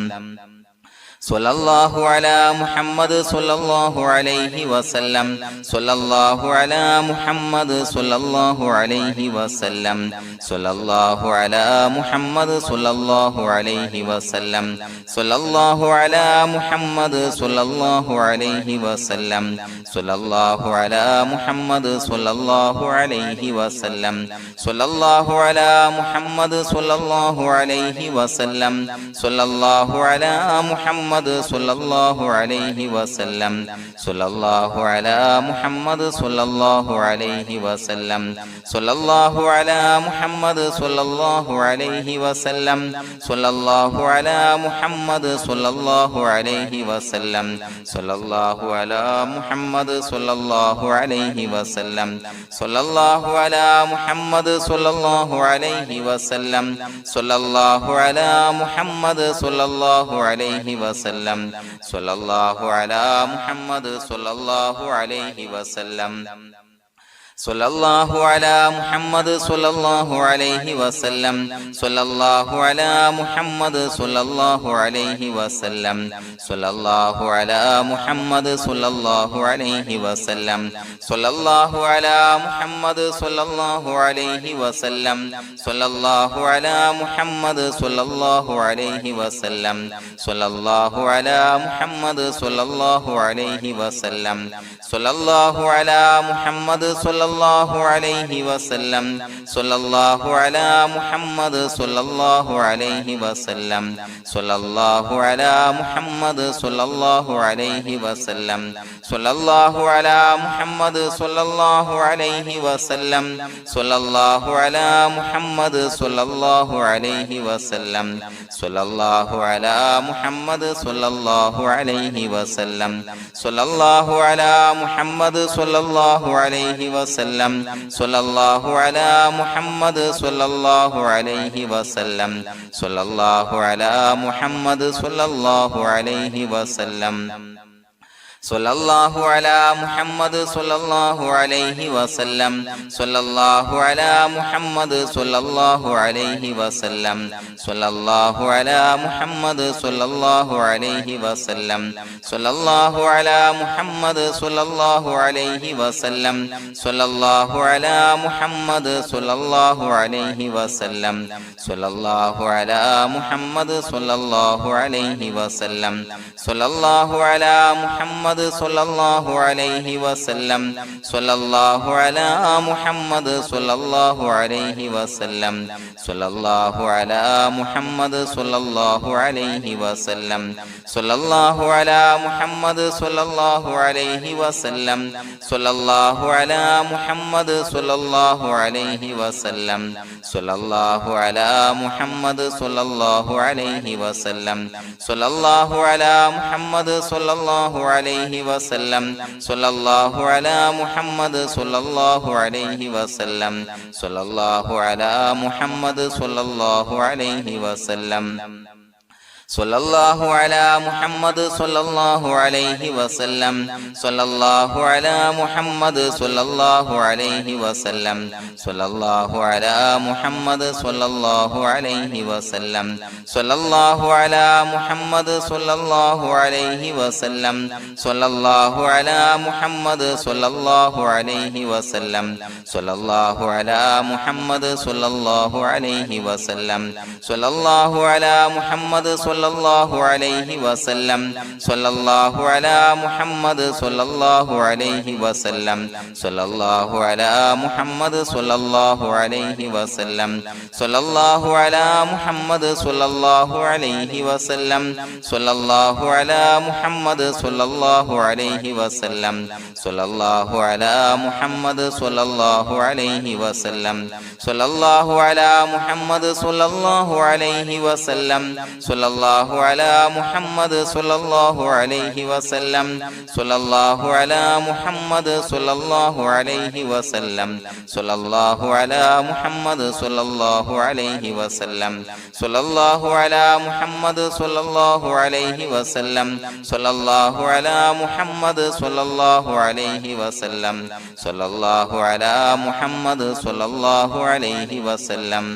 സ്വല്ലല്ലാഹു അലാ മുഹമ്മദ് സ്വല്ലല്ലാഹു അലൈഹി വസല്ലം സ്വല്ലല്ലാഹു അലാ മുഹമ്മദ് സ്വല്ലല്ലാഹു അലൈഹി വസല്ലം സ്വല്ലല്ലാഹു അലാ മുഹമ്മദ് സ്വല്ലല്ലാഹു അലൈഹി വസല്ലം സ്വല്ലല്ലാഹു അലാ മുഹമ്മദ് സ്വല്ലല്ലാഹു അലൈഹി വസല്ലം സ്വല്ലല്ലാഹു അലാ മുഹമ്മദ് സ്വല്ലല്ലാഹു അലൈഹി വസല്ലം സ്വല്ലല്ലാഹു അലാ മുഹമ്മദ് സ്വല്ലല്ലാഹു അലൈഹി വസല്ലം സ്വല്ലല്ലാഹു അലാ മുഹമ്മദ് മുഹമ്മദ് സ്വല്ലല്ലാഹു അലൈഹി വസല്ലം സ്വല്ലല്ലാഹു അലാ മുഹമ്മദ് സ്വല്ലല്ലാഹു അലൈഹി വസല്ലം സ്വല്ലല്ലാഹു അലാ മുഹമ്മദ് സ്വല്ലല്ലാഹു അലൈഹി വസല്ലം സ്വല്ലല്ലാഹു അലാ മുഹമ്മദ് സ്വല്ലല്ലാഹു അലൈഹി വസല്ലം സ്വല്ലല്ലാഹു അലാ മുഹമ്മദ് സ്വല്ലല്ലാഹു അലൈഹി വസല്ലം സ്വല്ലല്ലാഹു അലാ മുഹമ്മദ് സ്വല്ലല്ലാഹു അലൈഹി വസല്ലം സ്വല്ലല്ലാഹു അലാ മുഹമ്മദ് സ്വല്ലല്ലാഹു അലൈഹി വസല്ലം സ്വല്ലല്ലാഹു അലാ മുഹമ്മദ് സ്വല്ലല്ലാഹു അലൈഹി വസല്ലം സ്വല്ലല്ലാഹു അലാ മുഹമ്മദ് സ്വല്ലല്ലാഹു അലൈഹി വസല്ലം സ്വല്ലല്ലാഹു അലാ മുഹമ്മദ് സ്വല്ലല്ലാഹു അലൈഹി വസല്ലം സ്വല്ലല്ലാഹു അലാ മുഹമ്മദ് സ്വല്ലല്ലാഹു അലൈഹി വസല്ലം സ്വല്ലല്ലാഹു അലാ മുഹമ്മദ് സ്വല്ലല്ലാഹു അലൈഹി വസല്ലം സ്വല്ലല്ലാഹു അലാ മുഹമ്മദ് സ്വല്ലല്ലാഹു അലൈഹി വസല്ലം സ്വല്ലല്ലാഹു അലാ മുഹമ്മദ് സ്വല്ലല്ലാഹു അലൈഹി വസല്ലം സ്വല്ലല്ലാഹു അലാ മുഹമ്മദ് സ്വല്ലല്ലാഹു അലൈഹി വസല്ലം സ്വല്ലല്ലാഹു അലാ മുഹമ്മദ് സ്വല്ലല്ലാഹു അലൈഹി വസല്ലം സ്വല്ലല്ലാഹു അലാ മുഹമ്മദ് സ്വല്ലല്ലാഹു അലൈഹി വസല്ലം സ്വല്ലല്ലാഹു അലാ മുഹമ്മദ് സ്വല്ലല്ലാഹു അലൈഹി വസല്ലം സ്വല്ലല്ലാഹു അലാ മുഹമ്മദ് സ്വല്ലല്ലാഹു അലൈഹി വസല്ലം സ്വല്ലല്ലാഹു അലാ മുഹമ്മദ് സ്വല്ലല്ലാഹു അലൈഹി വസല്ലം സ്വല്ലല്ലാഹു അലാ മുഹമ്മദ് സ്വല്ലല്ലാഹു അലൈഹി വസല്ലം സ്വല്ലല്ലാഹു അലാ മുഹമ്മദ് സ്വല്ലല്ലാഹു അലൈഹി വസല്ലം സ്വല്ലല്ലാഹു അലാ മുഹമ്മദ് സ്വല്ലല്ലാഹു അലൈഹി വസല്ലം സ്വല്ലല്ലാഹു അലാ മുഹമ്മദ് സ്വല്ലല്ലാഹു അലൈഹി വസല്ലം സ്വല്ലല്ലാഹു അലാ മുഹമ്മദ് സ്വല്ലല്ലാഹു അലൈഹി വസല്ലം സ്വല്ലല്ലാഹു അലാ മുഹമ്മദ് സ്വല്ലല്ലാഹു അലൈഹി വസല്ലം സ്വല്ലല്ലാഹു അലാ മുഹമ്മദ് സ്വല്ലല്ലാഹു അലൈഹി വസല്ലം സ്വല്ലല്ലാഹു അലാ മുഹമ്മദ് സ്വല്ലല്ലാഹു അലൈഹി വസല്ലം സ്വല്ലല്ലാഹു അലാ മുഹമ്മദ് സ്വല്ലല്ലാഹു അലൈഹി വസല്ലം സ്വല്ലല്ലാഹു അലാ മുഹമ്മദ് സ്വല്ലല്ലാഹു അലൈഹി വസല്ലം സ്വല്ലല്ലാഹു അലാ മുഹമ്മദ് സ്വല്ലല്ലാഹു അലൈഹി വസല്ലം സ്വല്ലല്ലാഹു അലാ മുഹമ്മദ് സ്വല്ലല്ലാഹു അലൈഹി വസല്ലം സ്വല്ലല്ലാഹു അലാ മുഹമ്മദ് സ്വല്ലല്ലാഹു അലൈഹി വസല്ലം സ്വല്ലല്ലാഹു അലാ മുഹമ്മദ് സ്വല്ലല്ലാഹു അലൈഹി വസല്ലം സ്വല്ലല്ലാഹു അലാ മുഹമ്മദ് സ്വല്ലല്ലാഹു അലൈഹി വസല്ലം സ്വല്ലല്ലാഹു അലാ മുഹമ്മദ് സ്വല്ലല്ലാഹു അലൈഹി വസല്ലം സ്വല്ലല്ലാഹു അലാ മുഹമ്മദ് സ്വല്ലല്ലാഹു അലൈഹി വസല്ലം സ്വല്ലല്ലാഹു അലാ മുഹമ്മദ് സ്വല്ലല്ലാഹു അലൈഹി വസല്ലം സ്വല്ലല്ലാഹു അലാ മുഹമ്മദ് സ്വല്ലല്ലാഹു അലൈഹി വസല്ലം സ്വല്ലല്ലാഹു അലാ മുഹമ്മദ് സ്വല്ലല്ലാഹു അലൈഹി വസല്ലം സ്വല്ലല്ലാഹു അലാ മുഹമ്മദ് സ്വല്ലല്ലാഹു അലൈഹി വസല്ലം സ്വല്ലല്ലാഹു അലാ മുഹമ്മദ് സ്വല്ലല്ലാഹു അലൈഹി വസല്ലം സ്വല്ലല്ലാഹു അലാ മുഹമ്മദ് സ്വല്ലല്ലാഹു അലൈഹി വസല്ലം സ്വല്ലല്ലാഹു അലാ മുഹമ്മദ് സ്വല്ലല്ലാഹു അലൈഹി വസല്ലം സ്വല്ലല്ലാഹു അലാ മുഹമ്മദ് സ്വല്ലല്ലാഹു അലൈഹി വസല്ലം സ്വല്ലല്ലാഹു അലാ മുഹമ്മദ് സ്വല്ലല്ലാഹു അലൈഹി വസല്ലം സ്വല്ലല്ലാഹു അലാ മുഹമ്മദ് സ്വല്ലല്ലാഹു അലൈഹി വസല്ലം സ്വല്ലല്ലാഹു അലാ മുഹമ്മദ് സ്വല്ലല്ലാഹു അലൈഹി വസല്ലം സ്വല്ലല്ലാഹു അലാ മുഹമ്മദ് സ്വല്ലല്ലാഹു അലൈഹി വസല്ലം സ്വല്ലല്ലാഹു അലാ മുഹമ്മദ് സ്വല്ലല്ലാഹു അലൈഹി വസല്ലം സ്വല്ലല്ലാഹു അലാ മുഹമ്മദ് സ്വല്ലല്ലാഹു അലൈഹി വസല്ലം സ്വല്ലല്ലാഹു അലാ മുഹമ്മദ് സ്വല്ലല്ലാഹു അലൈഹി വസല്ലം സ്വല്ലല്ലാഹു അലാ മുഹമ്മദ് സ്വല്ലല്ലാഹു അലൈഹി വസല്ലം സ്വല്ലല്ലാഹു അലാ മുഹമ്മദ് സ്വല്ലല്ലാഹു അലൈഹി വസല്ലം സ്വല്ലല്ലാഹു അലാ മുഹമ്മദ് സ്വല്ലല്ലാഹു അലൈഹി വസല്ലം സ്വല്ലല്ലാഹു അലാ മുഹമ്മദ് സ്വല്ലല്ലാഹു അലൈഹി വസല്ലം സ്വല്ലല്ലാഹു അലാ മുഹമ്മദ് സ്വല്ലല്ലാഹു അലൈഹി വസല്ലം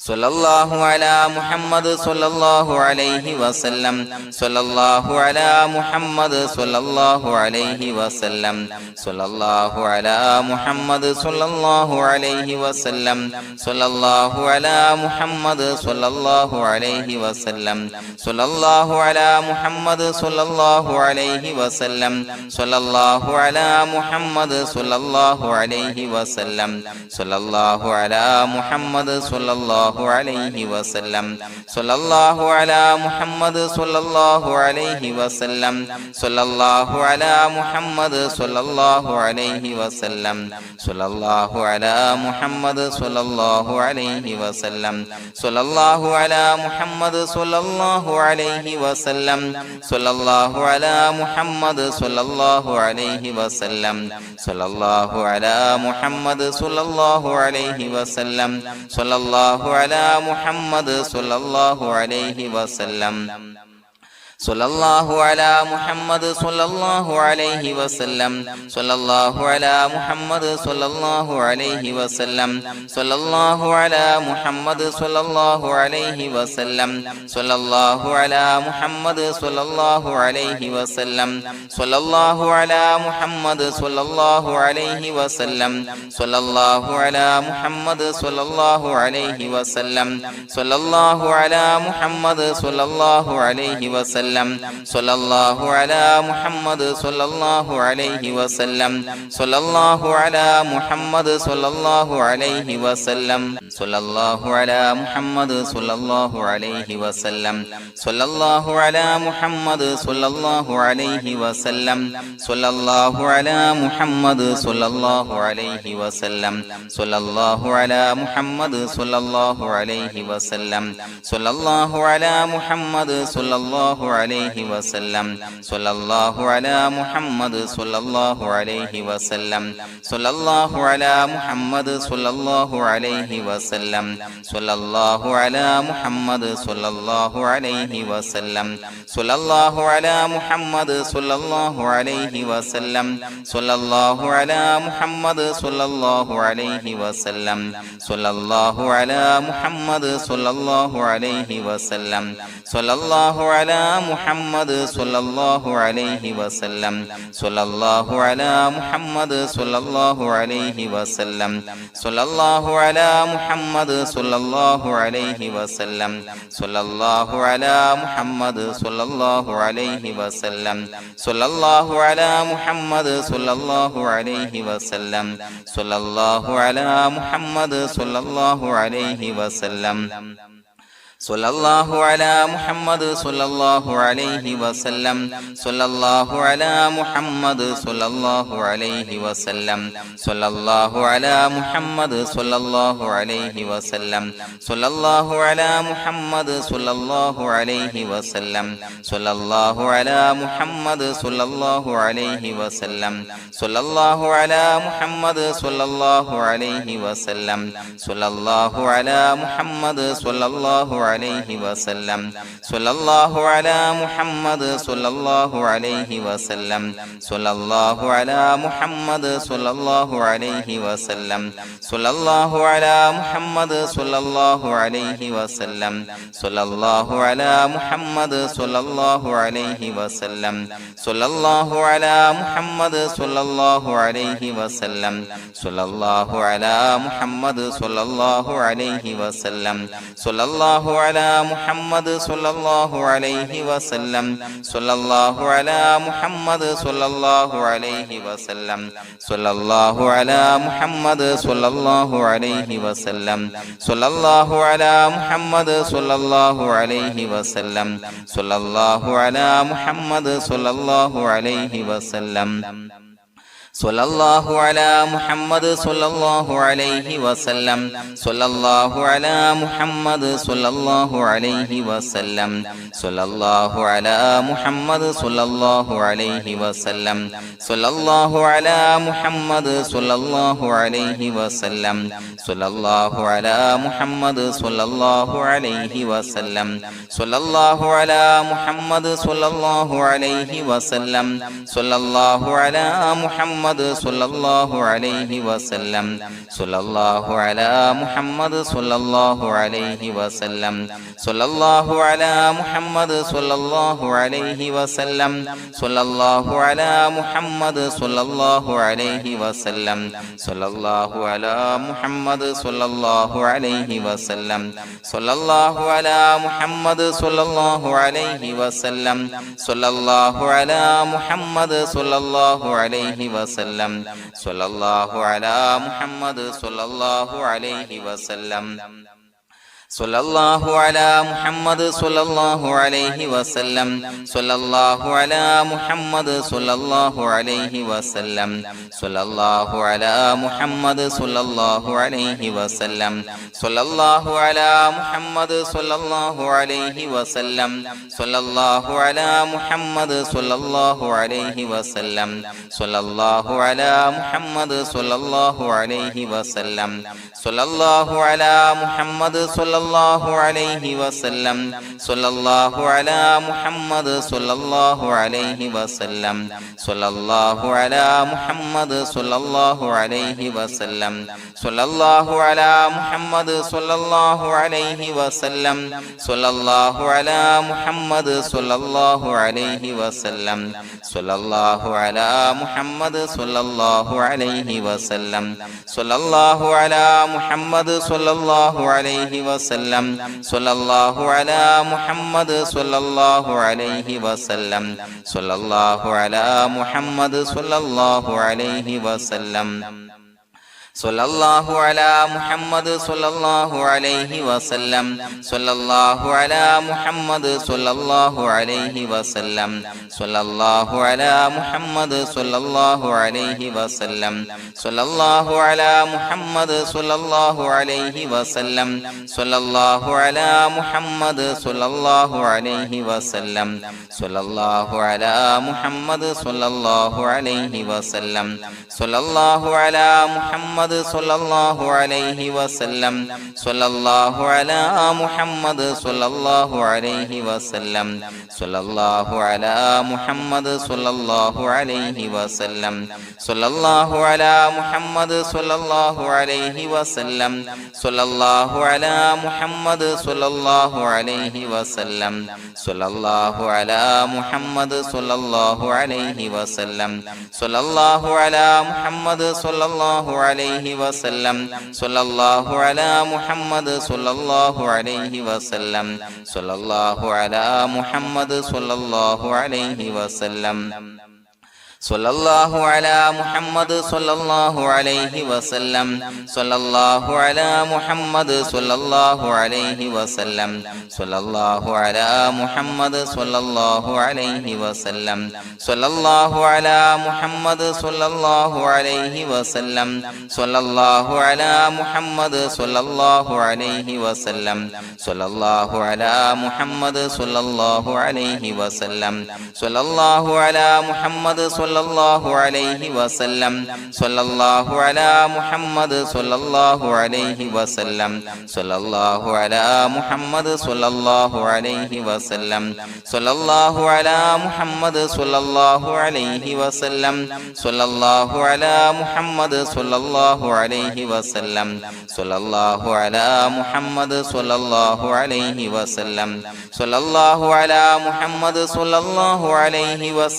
സ്വല്ലല്ലാഹു അലാ മുഹമ്മദ് സ്വല്ലല്ലാഹു അലൈഹി വസല്ലം സ്വല്ലല്ലാഹു അലാ മുഹമ്മദ് സ്വല്ലല്ലാഹു അലൈഹി വസല്ലം സ്വല്ലല്ലാഹു അലാ മുഹമ്മദ് സ്വല്ലല്ലാഹു അലൈഹി വസല്ലം സ്വല്ലല്ലാഹു അലാ മുഹമ്മദ് സ്വല്ലല്ലാഹു അലൈഹി വസല്ലം സ്വല്ലല്ലാഹു അലാ മുഹമ്മദ് സ്വല്ലല്ലാഹു അലൈഹി വസല്ലം സ്വല്ലല്ലാഹു അലാ മുഹമ്മദ് സ്വല്ലല്ലാഹു അലൈഹി വസല്ലം സ്വല്ലല്ലാഹു അലാ മുഹമ്മദ് സ്വല്ലല്ലാഹു സ്വല്ലല്ലാഹു അലൈഹി വസല്ലം സ്വല്ലല്ലാഹു അലാ മുഹമ്മദ് സ്വല്ലല്ലാഹു അലൈഹി വസല്ലം സ്വല്ലല്ലാഹു അലാ മുഹമ്മദ് സ്വല്ലല്ലാഹു അലൈഹി വസല്ലം സ്വല്ലല്ലാഹു അലാ മുഹമ്മദ് സ്വല്ലല്ലാഹു അലൈഹി വസല്ലം സ്വല്ലല്ലാഹു അലാ മുഹമ്മദ് സ്വല്ലല്ലാഹു അലൈഹി വസല്ലം സ്വല്ലല്ലാഹു അലാ മുഹമ്മദ് സ്വല്ലല്ലാഹു അലൈഹി വസല്ലം സ്വല്ലല്ലാഹു അലാ മുഹമ്മദ് സ്വല്ലല്ലാഹു അലൈഹി വസല്ലം സ്വല്ലല്ലാഹു അലാ മുഹമ്മദ് സ്വല്ലല്ലാഹു അലൈഹി വസല്ലം സ്വല്ലല്ലാഹു അലാ മുഹമ്മദ് സ്വല്ലല്ലാഹു അലൈഹി വസല്ലം സ്വല്ലല്ലാഹു അലാ മുഹമ്മദ് സ്വല്ലല്ലാഹു അലൈഹി വസല്ലം സ്വല്ലല്ലാഹു അലാ മുഹമ്മദ് സ്വല്ലല്ലാഹു അലൈഹി വസല്ലം സ്വല്ലല്ലാഹു അലാ മുഹമ്മദ് സ്വല്ലല്ലാഹു അലൈഹി വസല്ലം സ്വല്ലല്ലാഹു അലാ മുഹമ്മദ് സ്വല്ലല്ലാഹു അലൈഹി വസല്ലം സ്വല്ലല്ലാഹു അലാ മുഹമ്മദ് സ്വല്ലല്ലാഹു അലൈഹി വസല്ലം സ്വല്ലല്ലാഹു അലാ മുഹമ്മദ് സ്വല്ലല്ലാഹു അലൈഹി വസല്ലം സ്വല്ലല്ലാഹു അലാ മുഹമ്മദ് സ്വല്ലല്ലാഹു അലൈഹി വസല്ലം സ്വല്ലല്ലാഹു അലാ മുഹമ്മദ് സ്വല്ലല്ലാഹു അലൈഹി വസല്ലം സ്വല്ലല്ലാഹു അലാ മുഹമ്മദ് സ്വല്ലല്ലാഹു അലൈഹി വസല്ലം സ്വല്ലല്ലാഹു അലാ മുഹമ്മദ് സ്വല്ലല്ലാഹു അലൈഹി വസല്ലം സ്വല്ലല്ലാഹു അലാ മുഹമ്മദ് സ്വല്ലല്ലാഹു അലൈഹി വസല്ലം സ്വല്ലല്ലാഹു അലാ മുഹമ്മദ് സ്വല്ലല്ലാഹു അലൈഹി വസല്ലം സ്വല്ലല്ലാഹു അലാ മുഹമ്മദ് സ്വല്ലല്ലാഹു അലൈഹി വസല്ലം സ്വല്ലല്ലാഹു അലാ മുഹമ്മദ് സ്വല്ലല്ലാഹു അലൈഹി വസല്ലം സ്വല്ലല്ലാഹു അലാ മുഹമ്മദ് സ്വല്ലല്ലാഹു അലൈഹി വസല്ലം സ്വല്ലല്ലാഹു അലാ മുഹമ്മദ് സ്വല്ലല്ലാഹു അലൈഹി വസല്ലം സ്വല്ലല്ലാഹു അലാ മുഹമ്മദ് സ്വല്ലല്ലാഹു അലൈഹി വസല്ലം സ്വല്ലല്ലാഹു അലാ മുഹമ്മദ് സ്വല്ലല്ലാഹു അലൈഹി വസല്ലം സ്വല്ലല്ലാഹു അലാ മുഹമ്മദ് സ്വല്ലല്ലാഹു അലൈഹി വസല്ലം സ്വല്ലല്ലാഹു അലാ മുഹമ്മദ് സ്വല്ലല്ലാഹു അലൈഹി വസല്ലം സ്വല്ലല്ലാഹു അലാ മുഹമ്മദ് സ്വല്ലല്ലാഹു അലൈഹി വസല്ലം സ്വല്ലല്ലാഹു അലാ മുഹമ്മദ് സ്വല്ലല്ലാഹു അലൈഹി വസല്ലം സ്വല്ലല്ലാഹു അലാ മുഹമ്മദ് സ്വല്ലല്ലാഹു അലൈഹി വസല്ലം സ്വല്ലല്ലാഹു അലാ മുഹമ്മദ് സ്വല്ലല്ലാഹു അലൈഹി വസല്ലം സ്വല്ലല്ലാഹു അലാ മുഹമ്മദ് സ്വല്ലല്ലാഹു അലൈഹി വസല്ലം സ്വല്ലല്ലാഹു അലാ മുഹമ്മദ് സ്വല്ലല്ലാഹു അലൈഹി വസല്ലം സ്വല്ലല്ലാഹു അലാ മുഹമ്മദ് സ്വല്ലല്ലാഹു അലൈഹി വസല്ലം സ്വല്ലല്ലാഹു അലാ മുഹമ്മദ് സ്വല്ലല്ലാഹു അലൈഹി വസല്ലം സ്വല്ലല്ലാഹു അലാ മുഹമ്മദ് സ്വല്ലല്ലാഹു അലൈഹി വസല്ലം സ്വല്ലല്ലാഹു അലാ മുഹമ്മദ് സ്വല്ലല്ലാഹു അലൈഹി വസല്ലം സ്വല്ലല്ലാഹു അലാ മുഹമ്മദ് സ്വല്ലല്ലാഹു അലൈഹി വസല്ലം സ്വല്ലല്ലാഹു അലാ മുഹമ്മദ് സ്വല്ലല്ലാഹു അലൈഹി വസല്ലം സ്വല്ലല്ലാഹു അലാ മുഹമ്മദ് സ്വല്ലല്ലാഹു അലൈഹി വസല്ലം സ്വല്ലല്ലാഹു അലാ മുഹമ്മദ് സ്വല്ലല്ലാഹു അലൈഹി വസല്ലം സ്വല്ലല്ലാഹു അലാ മുഹമ്മദ് സ്വല്ലല്ലാഹു അലൈഹി വസല്ലം സ്വല്ലല്ലാഹു അലാ മുഹമ്മദ് സ്വല്ലല്ലാഹു അലൈഹി വസല്ലം സ്വല്ലല്ലാഹു അലാ മുഹമ്മദ് സ്വല്ലല്ലാഹു അലൈഹി വസല്ലം സ്വല്ലല്ലാഹു അലാ മുഹമ്മദ് സ്വല്ലല്ലാഹു അലൈഹി വസല്ലം സ്വല്ലല്ലാഹു അലാ മുഹമ്മദ് സ്വല്ലല്ലാഹു അലൈഹി വസല്ലം സ്വല്ലല്ലാഹു അലാ മുഹമ്മദ് സ്വല്ലല്ലാഹു അലൈഹി വസല്ലം സ്വല്ലല്ലാഹു അലാ മുഹമ്മദ് സ്വല്ലല്ലാഹു അലൈഹി വസല്ലം സ്വല്ലല്ലാഹു അലാ മുഹമ്മദ് സ്വല്ലല്ലാഹു അലൈഹി വസല്ലം സ്വല്ലല്ലാഹു അലാ മുഹമ്മദ് സ്വല്ലല്ലാഹു അലൈഹി വസല്ലം സ്വല്ലല്ലാഹു അലാ മുഹമ്മദ് സ്വല്ലല്ലാഹു അലൈഹി വസല്ലം സ്വല്ലല്ലാഹു അലാ മുഹമ്മദ് സ്വല്ലല്ലാഹു അലൈഹി വസല്ലം സ്വല്ലല്ലാഹു അലാ മുഹമ്മദ് സ്വല്ലല്ലാഹു അലൈഹി വസല്ലം സ്വല്ലല്ലാഹു അലാ മുഹമ്മദ് സ്വല്ലല്ലാഹു അലൈഹി വസല്ലം സ്വല്ലല്ലാഹു അലാ മുഹമ്മദ് സ്വല്ലല്ലാഹു അലൈഹി വസല്ലം സ്വല്ലല്ലാഹു അലാ മുഹമ്മദ് സ്വല്ലല്ലാഹു അലൈഹി വസല്ലം സ്വല്ലല്ലാഹു അലാ മുഹമ്മദ് സ്വല്ലല്ലാഹു അലൈഹി വസല്ലം സ്വല്ലല്ലാഹു അലാ മുഹമ്മദ് സ്വല്ലല്ലാഹു അലൈഹി വസല്ലം സ്വല്ലല്ലാഹു അലാ മുഹമ്മദ് സ്വല്ലല്ലാഹു അലൈഹി വസല്ലം സ്വല്ലല്ലാഹു അലാ മുഹമ്മദ് സ്വല്ലല്ലാഹു അലൈഹി വസല്ലം സ്വല്ലല്ലാഹു അലാ മുഹമ്മദ് സ്വല്ലല്ലാഹു അലൈഹി വസല്ലം സ്വല്ലല്ലാഹു അലാ മുഹമ്മദ് സ്വല്ലല്ലാഹു അലൈഹി വസല്ലം സ്വല്ലല്ലാഹു അലാ മുഹമ്മദ് സ്വല്ലല്ലാഹു അലൈഹി വസല്ലം സ്വല്ലല്ലാഹു അലാ മുഹമ്മദ് സ്വല്ലല്ലാഹു അലൈഹി വസല്ലം സ്വല്ലല്ലാഹു അലാ മുഹമ്മദ് സ്വല്ലല്ലാഹു അലൈഹി വസല്ലം സ്വല്ലല്ലാഹു അലാ മുഹമ്മദ് സ്വല്ലല്ലാഹു അലൈഹി വസല്ലം സ്വല്ലല്ലാഹു അലാ മുഹമ്മദ് സ്വല്ലല്ലാഹു അലൈഹി വസല്ലം സ്വല്ലല്ലാഹു അലാ മുഹമ്മദ് സ്വല്ലല്ലാഹു അലൈഹി വസല്ലം സ്വല്ലല്ലാഹു അലാ മുഹമ്മദ് സ്വല്ലല്ലാഹു അലൈഹി വസല്ലം സ്വല്ലല്ലാഹു അലാ മുഹമ്മദ് സ്വല്ലല്ലാഹു അലൈഹി വസല്ലം സ്വല്ലല്ലാഹു അലാ മുഹമ്മദ് സ്വല്ലല്ലാഹു അലൈഹി വസല്ലം സ്വല്ലല്ലാഹു അലാ മുഹമ്മദ് സ്വല്ലല്ലാഹു അലൈഹി വസല്ലം സ്വല്ലല്ലാഹു അലാ മുഹമ്മദ് സ്വല്ലല്ലാഹു അലൈഹി വസല്ലം സ്വല്ലല്ലാഹു അലാ മുഹമ്മദ് സ്വല്ലല്ലാഹു അലൈഹി വസല്ലം സ്വല്ലല്ലാഹു അലാ മുഹമ്മദ് സ്വല്ലല്ലാഹു അലൈഹി വസല്ലം സ്വല്ലല്ലാഹു അലാ മുഹമ്മദ് സ്വല്ലല്ലാഹു അലൈഹി വസല്ലം സ്വല്ലല്ലാഹു അലാ മുഹമ്മദ് സ്വല്ലല്ലാഹു അലൈഹി വസല്ലം സ്വല്ലല്ലാഹു അലാ മുഹമ്മദ് സ്വല്ലല്ലാഹു അലൈഹി വസല്ലം സ്വല്ലല്ലാഹു അലാ മുഹമ്മദ് സ്വല്ലല്ലാഹു അലൈഹി വസല്ലം സ്വല്ലല്ലാഹു അലാ മുഹമ്മദ് സ്വല്ലല്ലാഹു അലൈഹി വസല്ലം സ്വല്ലല്ലാഹു അലാ മുഹമ്മദ് സ്വല്ലല്ലാഹു അലൈഹി വസല്ലം സ്വല്ലല്ലാഹു അലാ മുഹമ്മദ് സ്വല്ലല്ലാഹു അലൈഹി വസല്ലം സ്വല്ലല്ലാഹു അലാ മുഹമ്മദ് സ്വല്ലല്ലാഹു അലൈഹി വസല്ലം സ്വല്ലല്ലാഹു അലാ മുഹമ്മദ് സ്വല്ലല്ലാഹു അലൈഹി വസല്ലം സ്വല്ലല്ലാഹു അലാ മുഹമ്മദ് സ്വല്ലല്ലാഹു അലൈഹി വസല്ലം സ്വല്ലല്ലാഹു അലാ മുഹമ്മദ് സ്വല്ലല്ലാഹു അലൈഹി വസല്ലം സ്വല്ലല്ലാഹു അലാ മുഹമ്മദ് സ്വല്ലല്ലാഹു അലൈഹി വസല്ലം സ്വല്ലല്ലാഹു അലാ മുഹമ്മദ് സ്വല്ലല്ലാഹു അലൈഹി വസല്ലം സ്വല്ലല്ലാഹു അലാ മുഹമ്മദ് സ്വല്ലല്ലാഹു അലൈഹി വസല്ലം സ്വല്ലല്ലാഹു അലാ മുഹമ്മദ് സ്വല്ലല്ലാഹു അലൈഹി വസല്ലം സ്വല്ലല്ലാഹു അലാ മുഹമ്മദ് സ്വല്ലല്ലാഹു അലൈഹി വസല്ലം സ്വല്ലല്ലാഹു അലാ മുഹമ്മദ് സ്വല്ലല്ലാഹു അലൈഹി വസല്ലം സ്വല്ലല്ലാഹു അലാ മുഹമ്മദ് സ്വല്ലല്ലാഹു അലൈഹി വസല്ലം സ്വല്ലല്ലാഹു അലാ മുഹമ്മദ് സ്വല്ലല്ലാഹു അലൈഹി വസല്ലം സ്വല്ലല്ലാഹു അലാ മുഹമ്മദ് സ്വല്ലല്ലാഹു അലൈഹി വസല്ലം സ്വല്ലല്ലാഹു അലാ മുഹമ്മദ് സ്വല്ലല്ലാഹു അലൈഹി വസല്ലം സ്വല്ലല്ലാഹു അലാ മുഹമ്മദ് സ്വല്ലല്ലാഹു അലൈഹി വസല്ലം സ്വല്ലല്ലാഹു അലാ മുഹമ്മദ് സ്വല്ലല്ലാഹു അലൈഹി വസല്ലം സ്വല്ലല്ലാഹു അലാ മുഹമ്മദ് സ്വല്ലല്ലാഹു അലൈഹി വസല്ലം സ്വല്ലല്ലാഹു അലാ മുഹമ്മദ് സ്വല്ലല്ലാഹു അലൈഹി വസല്ലം സ്വല്ലല്ലാഹു അലാ മുഹമ്മദ് സ്വല്ലല്ലാഹു അലൈഹി വസല്ലം സ്വല്ലല്ലാഹു അലാ മുഹമ്മദ് സ്വല്ലല്ലാഹു അലൈഹി വസല്ലം സ്വല്ലല്ലാഹു അലാ മുഹമ്മദ് സ്വല്ലല്ലാഹു അലൈഹി വസല്ലം സ്വല്ലല്ലാഹു അലാ മുഹമ്മദ് സ്വല്ലല്ലാഹു അലൈഹി വസല്ലം സ്വല്ലല്ലാഹു അലാ മുഹമ്മദ് സ്വല്ലല്ലാഹു അലൈഹി വസല്ലം സ്വല്ലല്ലാഹു അലാ മുഹമ്മദ് സ്വല്ലല്ലാഹു അലൈഹി വസല്ലം സ്വല്ലല്ലാഹു അലാ മുഹമ്മദ് സ്വല്ലല്ലാഹു അലൈഹി വസല്ലം സ്വല്ലല്ലാഹു അലാ മുഹമ്മദ് സ്വല്ലല്ലാഹു അലൈഹി വസല്ലം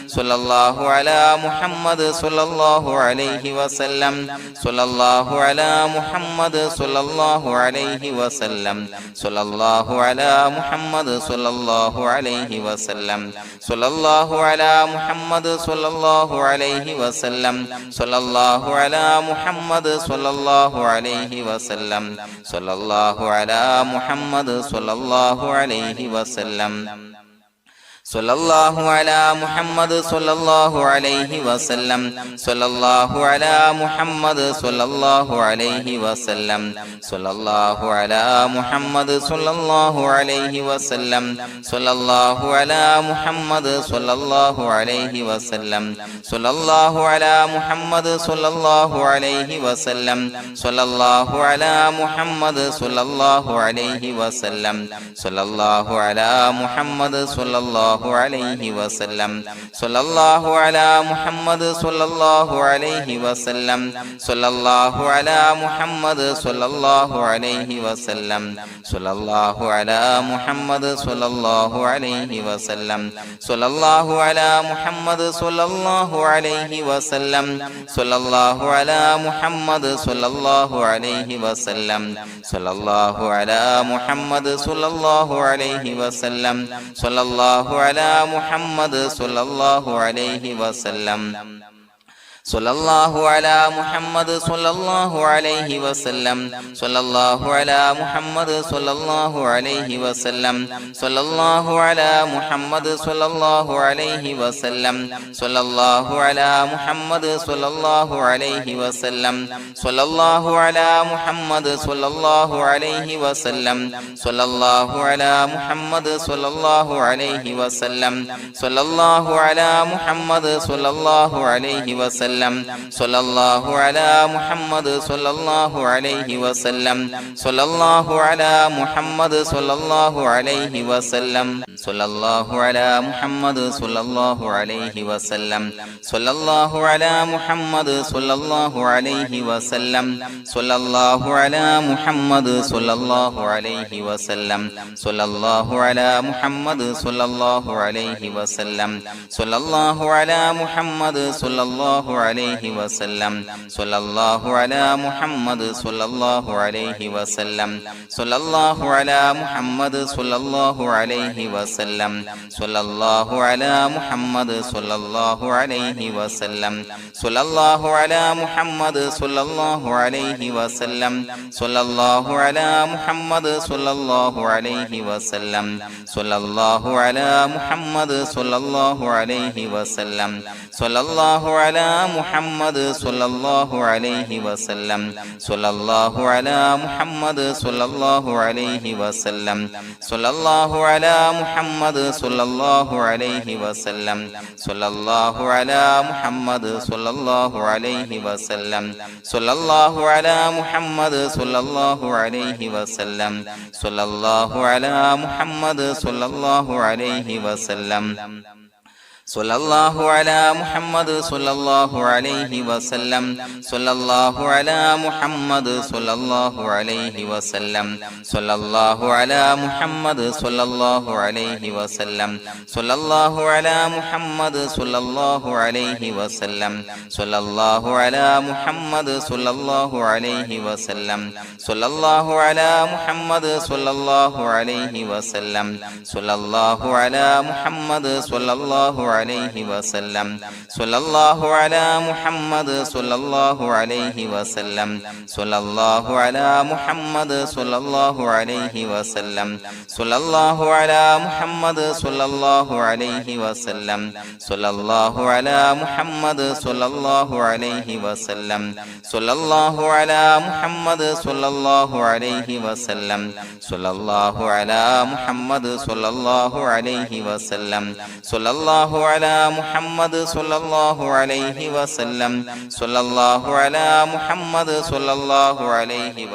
സ്വല്ലല്ലാഹു അലാ മുഹമ്മദ് സ്വല്ലല്ലാഹു അലൈഹി വസല്ലം സ്വല്ലല്ലാഹു അലാ മുഹമ്മദ് സ്വല്ലല്ലാഹു അലൈഹി വസല്ലം സ്വല്ലല്ലാഹു അലാ മുഹമ്മദ് സ്വല്ലല്ലാഹു അലൈഹി വസല്ലം സ്വല്ലല്ലാഹു അലാ മുഹമ്മദ് സ്വല്ലല്ലാഹു അലൈഹി വസല്ലം സ്വല്ലല്ലാഹു അലാ മുഹമ്മദ് സ്വല്ലല്ലാഹു അലൈഹി വസല്ലം സ്വല്ലല്ലാഹു അലാ മുഹമ്മദ് സ്വല്ലല്ലാഹു അലൈഹി വസല്ലം സ്വല്ലല്ലാഹു അലാ മുഹമ്മദ് സ്വല്ലല്ലാഹു അലൈഹി വസല്ലം സ്വല്ലല്ലാഹു അലാ മുഹമ്മദ് സ്വല്ലല്ലാഹു അലൈഹി വസല്ലം സ്വല്ലല്ലാഹു അലാ മുഹമ്മദ് സ്വല്ലല്ലാഹു അലൈഹി വസല്ലം സ്വല്ലല്ലാഹു അലാ മുഹമ്മദ് സ്വല്ലല്ലാഹു അലൈഹി വസല്ലം സ്വല്ലല്ലാഹു അലാ മുഹമ്മദ് സ്വല്ലല്ലാഹു അലൈഹി വസല്ലം സ്വല്ലല്ലാഹു അലാ മുഹമ്മദ് സ്വല്ലല്ലാഹു അലൈഹി വസല്ലം സ്വല്ലല്ലാഹു അലാ മുഹമ്മദ് സ്വല്ലല്ലാഹു അലൈഹി വസല്ലം സ്വല്ലല്ലാഹു അലാ മുഹമ്മദ് സ്വല്ലല്ലാഹു അലൈഹി വസല്ലം സ്വല്ലല്ലാഹു അലാ മുഹമ്മദ് സ്വല്ലല്ലാഹു അലൈഹി വസല്ലം സ്വല്ലല്ലാഹു അലാ മുഹമ്മദ് സ്വല്ലല്ലാഹു അലൈഹി വസല്ലം സ്വല്ലല്ലാഹു അലാ മുഹമ്മദ് സ്വല്ലല്ലാഹു അലൈഹി വസല്ലം സ്വല്ലല്ലാഹു അലാ മുഹമ്മദ് സ്വല്ലല്ലാഹു അലൈഹി വസല്ലം സ്വല്ലല്ലാഹു അലാ മുഹമ്മദ് സ്വല്ലല്ലാഹു അലൈഹി വസല്ലം സ്വല്ലല്ലാഹു അലാ മുഹമ്മദ് സ്വല്ലല്ലാഹു അലൈഹി വസല്ലം സ്വല്ലല്ലാഹു അലാ മുഹമ്മദ് സ്വല്ലല്ലാഹു അലൈഹി വസല്ലം സ്വല്ലല്ലാഹു അലാ മുഹമ്മദ് സ്വല്ലല്ലാഹു അലൈഹി വസല്ലം സ്വല്ലല്ലാഹു അലാ മുഹമ്മദ് സ്വല്ലല്ലാഹു അലൈഹി വസല്ലം സ്വല്ലല്ലാഹു അലാ മുഹമ്മദ് സ്വല്ലല്ലാഹു അലൈഹി വസല്ലം സ്വല്ലല്ലാഹു അലാ മുഹമ്മദ് സ്വല്ലല്ലാഹു അലൈഹി വസല്ലം സ്വല്ലല്ലാഹു അലാ മുഹമ്മദ് സ്വല്ലല്ലാഹു അലൈഹി വസല്ലം സ്വല്ലല്ലാഹു അലാ മുഹമ്മദ് സ്വല്ലല്ലാഹു അലൈഹി വസല്ലം സ്വല്ലല്ലാഹു അലാ മുഹമ്മദ് സ്വല്ലല്ലാഹു അലൈഹി വസല്ലം സ്വല്ലല്ലാഹു അലാ മുഹമ്മദ് സ്വല്ലല്ലാഹു അലൈഹി വസല്ലം സ്വല്ലല്ലാഹു അലാ മുഹമ്മദ് സ്വല്ലല്ലാഹു അലൈഹി വസല്ലം സ്വല്ലല്ലാഹു അലാ മുഹമ്മദ് സ്വല്ലല്ലാഹു അലൈഹി വസല്ലം സ്വല്ലല്ലാഹു അലാ മുഹമ്മദ് സ്വല്ലല്ലാഹു അലൈഹി വസല്ലം സ്വല്ലല്ലാഹു അലാ മുഹമ്മദ് സ്വല്ലല്ലാഹു അലൈഹി വസല്ലം സ്വല്ലല്ലാഹു അലാ മുഹമ്മദ് സ്വല്ലല്ലാഹു അലൈഹി വസല്ലം സ്വല്ലല്ലാഹു അലാ മുഹമ്മദ് സ്വല്ലല്ലാഹു അലൈഹി വസല്ലം സ്വല്ലല്ലാഹു അലാ മുഹമ്മദ് സ്വല്ലല്ലാഹു അലൈഹി വസല്ലം സ്വല്ലല്ലാഹു അലാ മുഹമ്മദ് സ്വല്ലല്ലാഹു അലൈഹി വസല്ലം സ്വല്ലല്ലാഹു അലാ മുഹമ്മദ് സ്വല്ലല്ലാഹു അലൈഹി വസല്ലം സ്വല്ലല്ലാഹു അലാ മുഹമ്മദ് സ്വല്ലല്ലാഹു അലൈഹി വസല്ലം സ്വല്ലല്ലാഹു അലാ മുഹമ്മദ് സ്വല്ലല്ലാഹു അലൈഹി വസല്ലം സ്വല്ലല്ലാഹു അലാ മുഹമ്മദ് സ്വല്ലല്ലാഹു അലൈഹി വസല്ലം സ്വല്ലല്ലാഹു അലാ മുഹമ്മദ് സ്വല്ലല്ലാഹു അലൈഹി വസല്ലം സ്വല്ലല്ലാഹു അലാ മുഹമ്മദ് സ്വല്ലല്ലാഹു അലൈഹി വസല്ലം സ്വല്ലല്ലാഹു അലാ മുഹമ്മദ് സ്വല്ലല്ലാഹു അലൈഹി വസല്ലം സ്വല്ലല്ലാഹു അലാ മുഹമ്മദ് സ്വല്ലല്ലാഹു അലൈഹി വസല്ലം സ്വല്ലല്ലാഹു അലാ മുഹമ്മദ് സ്വല്ലല്ലാഹു അലൈഹി വസല്ലം സ്വല്ലല്ലാഹു അലാ മുഹമ്മദ് സ്വല്ലല്ലാഹു അലൈഹി വസല്ലം സ്വല്ലല്ലാഹു അലാ മുഹമ്മദ് സ്വല്ലല്ലാഹു അലൈഹി വസല്ലം സ്വല്ലല്ലാഹു അലാ മുഹമ്മദ് സ്വല്ലല്ലാഹു അലൈഹി വസല്ലം സ്വല്ലല്ലാഹു അലാ മുഹമ്മദ് സ്വല്ലല്ലാഹു അലൈഹി വസല്ലം സ്വല്ലല്ലാഹു അലാ മുഹമ്മദ് സ്വല്ലല്ലാഹു അലൈഹി വസല്ലം സ്വല്ലല്ലാഹു അലാ മുഹമ്മദ് സ്വല്ലല്ലാഹു അലൈഹി വസല്ലം സ്വല്ലല്ലാഹു അലാ മുഹമ്മദ് സ്വല്ലല്ലാഹു അലൈഹി വസല്ലം സ്വല്ലല്ലാഹു അലാ മുഹമ്മദ് സ്വല്ലല്ലാഹു അലൈഹി വസല്ലം സ്വല്ലല്ലാഹു അലാ മുഹമ്മദ് സ്വല്ലല്ലാഹു അലൈഹി വസല്ലം സ്വല്ലല്ലാഹു അലാ മുഹമ്മദ് സ്വല്ലല്ലാഹു അലൈഹി വസല്ലം സ്വല്ലല്ലാഹു അലാ മുഹമ്മദ് സ്വല്ലല്ലാഹു അലൈഹി വസല്ലം സ്വല്ലല്ലാഹു അലാ മുഹമ്മദ് സ്വല്ലല്ലാഹു അലൈഹി വസല്ലം സ്വല്ലല്ലാഹു അലാ മുഹമ്മദ് സ്വല്ലല്ലാഹു അലൈഹി വസല്ലം സ്വല്ലല്ലാഹു അലാ മുഹമ്മദ് സ്വല്ലല്ലാഹു അലൈഹി വസല്ലം സ്വല്ലല്ലാഹു അലാ മുഹമ്മദ് സ്വല്ലല്ലാഹു അലൈഹി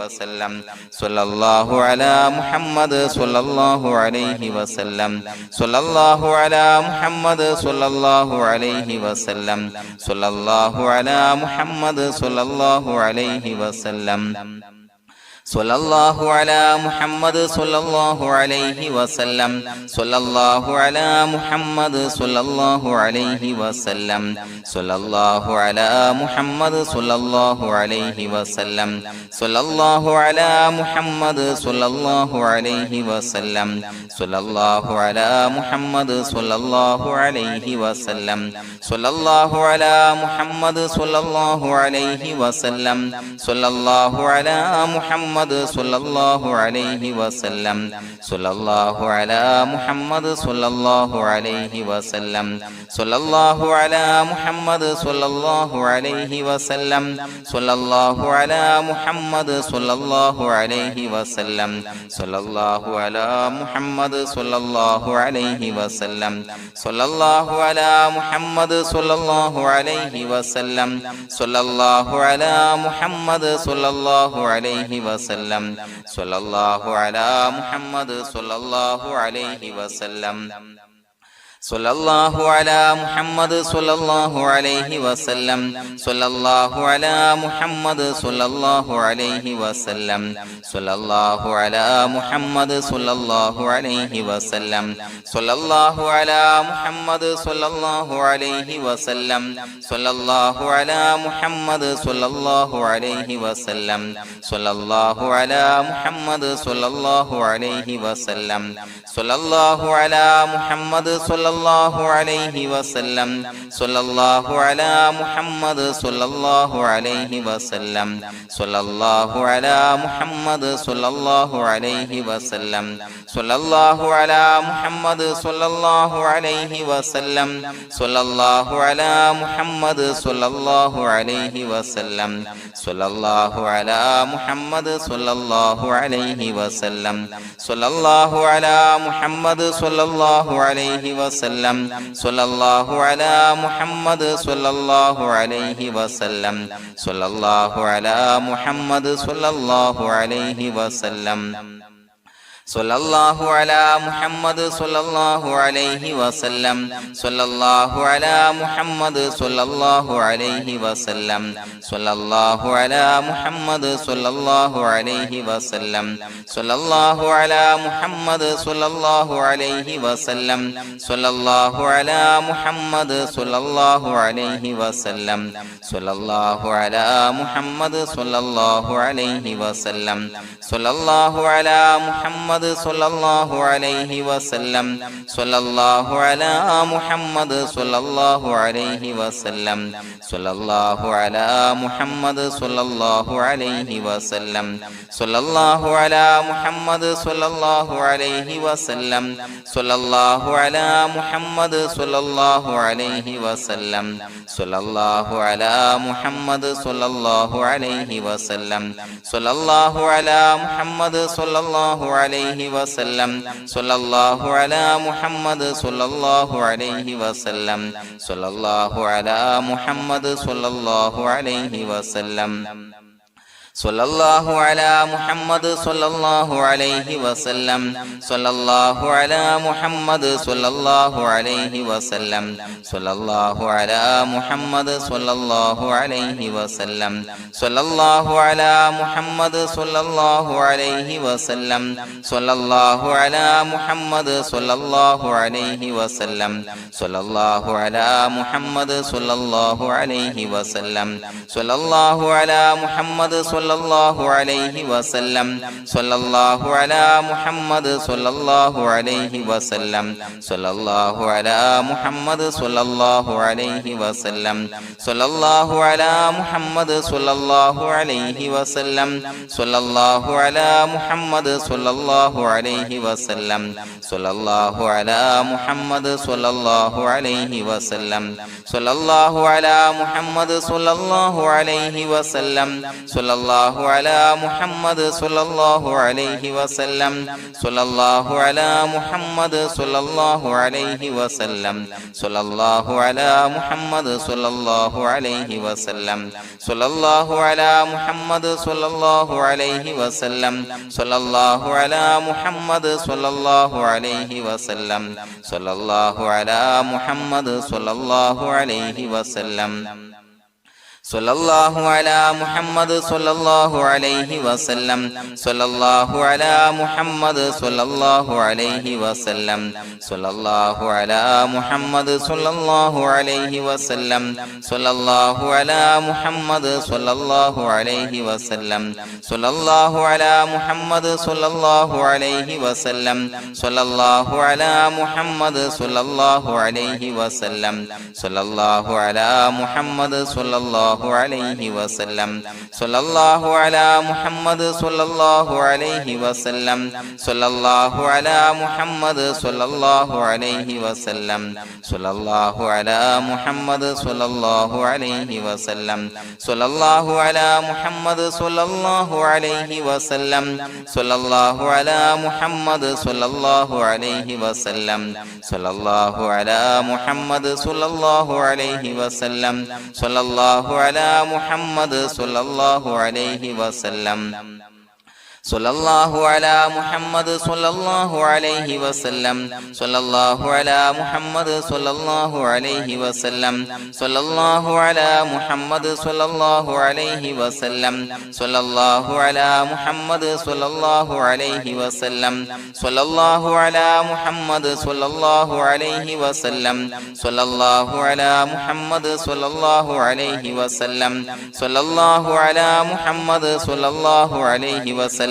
വസല്ലം സ്വല്ലല്ലാഹു അലാ മുഹമ്മദ് സ്വല്ലല്ലാഹു അലൈഹി വസല്ലം സ്വല്ലല്ലാഹു അലാ മുഹമ്മദ് സ്വല്ലല്ലാഹു അലൈഹി വസല്ലം സ്വല്ലല്ലാഹു അലാ മുഹമ്മദ് സ്വല്ലല്ലാഹു അലൈഹി വസല്ലം സ്വല്ലല്ലാഹു അലാ മുഹമ്മദ് സ്വല്ലല്ലാഹു അലൈഹി വസല്ലം സ്വല്ലല്ലാഹു അലാ മുഹമ്മദ് സ്വല്ലല്ലാഹു അലൈഹി വസല്ലം സ്വല്ലല്ലാഹു അലാ മുഹമ്മദ് സ്വല്ലല്ലാഹു അലൈഹി വസല്ലം സ്വല്ലല്ലാഹു അലാ മുഹമ്മദ് സ്വല്ലല്ലാഹു അലൈഹി വസല്ലം സ്വല്ലല്ലാഹു അലാ മുഹമ്മദ് സ്വല്ലല്ലാഹു അലൈഹി വസല്ലം സ്വല്ലല്ലാഹു അലാ മുഹമ്മദ് സ്വല്ലല്ലാഹു അലൈഹി വസല്ലം സ്വല്ലല്ലാഹു അലാ മുഹമ്മദ് സ്വല്ലല്ലാഹു അലൈഹി വസല്ലം സ്വല്ലല്ലാഹു അലാ മുഹമ്മദ് സ്വല്ലല്ലാഹു അലൈഹി വസല്ലം സ്വല്ലല്ലാഹു അലാ മുഹമ്മദ് സ്വല്ലല്ലാഹു അലൈഹി വസല്ലം സ്വല്ലല്ലാഹു അലാ മുഹമ്മദ് സ്വല്ലല്ലാഹു അലൈഹി വസല്ലം സ്വല്ലല്ലാഹു അലാ മുഹമ്മദ് സ്വല്ലല്ലാഹു അലൈഹി വസല്ലം സ്വല്ലല്ലാഹു അലാ മുഹമ്മദ് സ്വല്ലല്ലാഹു അലൈഹി വസല്ലം സ്വല്ലല്ലാഹു അലാ മുഹമ്മദ് സ്വല്ലല്ലാഹു അലൈഹി വസല്ലം സ്വല്ലല്ലാഹു അലാ മുഹമ്മദ് സ്വല്ലല്ലാഹു അലൈഹി വസല്ലം സ്വല്ലല്ലാഹു അലാ മുഹമ്മദ് സ്വല്ലല്ലാഹു അലൈഹി വസല്ലം സ്വല്ലല്ലാഹു അലാ മുഹമ്മദ് സ്വല്ലല്ലാഹു അലൈഹി വസല്ലം സ്വല്ലല്ലാഹു അലാ മുഹമ്മദ് സ്വല്ലല്ലാഹു അലൈഹി വസല്ലം സ്വല്ലല്ലാഹു അലാ മുഹമ്മദ് സ്വല്ലല്ലാഹു അലൈഹി വസല്ലം സ്വല്ലല്ലാഹു അലാ മുഹമ്മദ് സ്വല്ലല്ലാഹു അലൈഹി വസല്ലം സ്വല്ലല്ലാഹു അലാ മുഹമ്മദ് സ്വല്ലല്ലാഹു സ്വല്ലല്ലാഹു അലൈഹി വസല്ലം സ്വല്ലല്ലാഹു അലാ മുഹമ്മദ് സ്വല്ലല്ലാഹു അലൈഹി വസല്ലം സ്വല്ലല്ലാഹു അലാ മുഹമ്മദ് സ്വല്ലല്ലാഹു അലൈഹി വസല്ലം സ്വല്ലല്ലാഹു അലാ മുഹമ്മദ് സ്വല്ലല്ലാഹു അലൈഹി വസല്ലം സ്വല്ലല്ലാഹു അലാ മുഹമ്മദ് സ്വല്ലല്ലാഹു അലൈഹി വസല്ലം സ്വല്ലല്ലാഹു അലാ മുഹമ്മദ് സ്വല്ലല്ലാഹു അലൈഹി വസല്ലം സ്വല്ലല്ലാഹു അലാ മുഹമ്മദ് സ്വല്ലല്ലാഹു അലൈഹി വസല്ലം സ്വല്ലല്ലാഹു അലാ മുഹമ്മദ് സ്വല്ലല്ലാഹു അലൈഹി വസല്ലം സ്വല്ലല്ലാഹു അലാ മുഹമ്മദ് സ്വല്ലല്ലാഹു അലൈഹി വസല്ലം സ്വല്ലല്ലാഹു അലാ മുഹമ്മദ് സ്വല്ലല്ലാഹു അലൈഹി വസല്ലം സ്വല്ലല്ലാഹു അലാ മുഹമ്മദ് സ്വല്ലല്ലാഹു അലൈഹി വസല്ലം സ്വല്ലല്ലാഹു അലാ മുഹമ്മദ് സ്വല്ലല്ലാഹു അലൈഹി വസല്ലം സ്വല്ലല്ലാഹു അലാ മുഹമ്മദ് സ്വല്ലല്ലാഹു അലൈഹി വസല്ലം സ്വല്ലല്ലാഹു അലാ മുഹമ്മദ് സ്വല്ലല്ലാഹു അലൈഹി വസല്ലം സ്വല്ലല്ലാഹു അലാ മുഹമ്മദ് സ്വല്ലല്ലാഹു അലൈഹി വസല്ലം സ്വല്ലല്ലാഹു അലാ മുഹമ്മദ് സ്വല്ലല്ലാഹു അലൈഹി വസല്ലം സ്വല്ലല്ലാഹു അലാ മുഹമ്മദ് സ്വല്ലല്ലാഹു അലൈഹി വസല്ലം സ്വല്ലല്ലാഹു അലാ മുഹമ്മദ് സ്വല്ലല്ലാഹു അലൈഹി വസല്ലം സ്വല്ലല്ലാഹു അലാ മുഹമ്മദ് സ്വല്ലല്ലാഹു അലൈഹി വസല്ലം സ്വല്ലല്ലാഹു അലാ മുഹമ്മദ് സ്വല്ലല്ലാഹു അലൈഹി വസല്ലം സ്വല്ലല്ലാഹു അലാ മുഹമ്മദ് സ്വല്ലല്ലാഹു അലൈഹി വസല്ലം സ്വല്ലല്ലാഹു അലാ മുഹമ്മദ് സ്വല്ലല്ലാഹു അലൈഹി വസല്ലം സ്വല്ലല്ലാഹു അലാ മുഹമ്മദ് സ്വല്ലല്ലാഹു അലൈഹി വസല്ലം സ്വല്ലല്ലാഹു അലാ മുഹമ്മദ് സ്വല്ലല്ലാഹു അലൈഹി വസല്ലം സ്വല്ലല്ലാഹു അലാ മുഹമ്മദ് സ്വല്ലല്ലാഹു അലൈഹി വസല്ലം സ്വല്ലല്ലാഹു അലാ മുഹമ്മദ് സ്വല്ലല്ലാഹു അലൈഹി വസല്ലം സ്വല്ലല്ലാഹു അലാ മുഹമ്മദ് സ്വല്ലല്ലാഹു അലൈഹി വസല്ലം സ്വല്ലല്ലാഹു അലാ മുഹമ്മദ് സ്വല്ലല്ലാഹു അലൈഹി വസല്ലം സ്വല്ലല്ലാഹു അലാ മുഹമ്മദ് സ്വല്ലല്ലാഹു അലൈഹി വസല്ലം സ്വല്ലല്ലാഹു അലാ മുഹമ്മദ് സ്വല്ലല്ലാഹു അലൈഹി വസല്ലം സ്വല്ലല്ലാഹു അലാ മുഹമ്മദ് സ്വല്ലല്ലാഹു അലൈഹി വസല്ലം സ്വല്ലല്ലാഹു അലാ മുഹമ്മദ് സ്വല്ലല്ലാഹു അലൈഹി വസല്ലം സ്വല്ലല്ലാഹു അലാ മുഹമ്മദ് സ്വല്ലല്ലാഹു അലൈഹി വസല്ലം സ്വല്ലല്ലാഹു അലാ മുഹമ്മദ് സ്വല്ലല്ലാഹു അലൈഹി വസല്ലം സ്വല്ലല്ലാഹു അലാ മുഹമ്മദ് സ്വല്ലല്ലാഹു അലൈഹി വസല്ലം സ്വല്ലല്ലാഹു അലാ മുഹമ്മദ് സ്വല്ലല്ലാഹു അലൈഹി വസല്ലം സ്വല്ലല്ലാഹു അലാ മുഹമ്മദ് സ്വല്ലല്ലാഹു അലൈഹി വസല്ലം സ്വല്ലല്ലാഹു അലാ മുഹമ്മദ് സ്വല്ലല്ലാഹു അലൈഹി വസല്ലം സ്വല്ലല്ലാഹു അലാ മുഹമ്മദ് സ്വല്ലല്ലാഹു അലൈഹി വസല്ലം സ്വല്ലല്ലാഹു അലാ മുഹമ്മദ് സ്വല്ലല്ലാഹു അലൈഹി വസല്ലം സ്വല്ലല്ലാഹു അലാ മുഹമ്മദ് സ്വല്ലല്ലാഹു അലൈഹി വസല്ലം സ്വല്ലല്ലാഹു അലാ മുഹമ്മദ് സ്വല്ലല്ലാഹു അലൈഹി വസല്ലം സ്വല്ലല്ലാഹു അലാ മുഹമ്മദ് സ്വല്ലല്ലാഹു അലൈഹി വസല്ലം സ്വല്ലല്ലാഹു അലാ മുഹമ്മദ് സ്വല്ലല്ലാഹു അലൈഹി വസല്ലം സ്വല്ലല്ലാഹു അലാ മുഹമ്മദ് സ്വല്ലല്ലാഹു അലൈഹി വസല്ലം സ്വല്ലല്ലാഹു അലാ മുഹമ്മദ് സ്വല്ലല്ലാഹു അലൈഹി വസല്ലം സ്വല്ലല്ലാഹു അലാ മുഹമ്മദ് സ്വല്ലല്ലാഹു അലൈഹി വസല്ലം സ്വല്ലല്ലാഹു അലാ മുഹമ്മദ് സ്വല്ലല്ലാഹു അലൈഹി വസല്ലം സ്വല്ലല്ലാഹു അലാ മുഹമ്മദ് സ്വല്ലല്ലാഹു അലൈഹി വസല്ലം സ്വല്ലല്ലാഹു അലാ മുഹമ്മദ് സ്വല്ലല്ലാഹു അലൈഹി വസല്ലം സ്വല്ലല്ലാഹു അലാ മുഹമ്മദ് സ്വല്ലല്ലാഹു അലൈഹി വസല്ലം സ്വല്ലല്ലാഹു അലാ മുഹമ്മദ് സ്വല്ലല്ലാഹു അലൈഹി വസല്ലം സ്വല്ലല്ലാഹു അലാ മുഹമ്മദ് സ്വല്ലല്ലാഹു അലൈഹി വസല്ലം സ്വല്ലല്ലാഹു അലാ മുഹമ്മദ് സ്വല്ലല്ലാഹു അലൈഹി വസല്ലം സ്വല്ലല്ലാഹു അലാ മുഹമ്മദ് സ്വല്ലല്ലാഹു അലൈഹി വസല്ലം സ്വല്ലല്ലാഹു അലാ മുഹമ്മദ് സ്വല്ലല്ലാഹു അലൈഹി വസല്ലം സ്വല്ലല്ലാഹു അലാ മുഹമ്മദ് സ്വല്ലല്ലാഹു അലൈഹി വസല്ലം സ്വല്ലല്ലാഹു അലാ മുഹമ്മദ് സ്വല്ലല്ലാഹു അലൈഹി വസല്ലം സ്വല്ലല്ലാഹു അലാ മുഹമ്മദ് സ്വല്ലല്ലാഹു അലൈഹി വസല്ലം സ്വല്ലല്ലാഹു അലാ മുഹമ്മദ് സ്വല്ലല്ലാഹു അലൈഹി വസല്ലം സ്വല്ലല്ലാഹു അലാ മുഹമ്മദ് സ്വല്ലല്ലാഹു അലൈഹി വസല്ലം സ്വല്ലല്ലാഹു അലാ മുഹമ്മദ് സ്വല്ലല്ലാഹു അലൈഹി വസല്ലം സ്വല്ലല്ലാഹു അലാ മുഹമ്മദ് സ്വല്ലല്ലാഹു അലൈഹി വസല്ലം സ്വല്ലല്ലാഹു അലാ മുഹമ്മദ് സ്വല്ലല്ലാഹു അലൈഹി വസല്ലം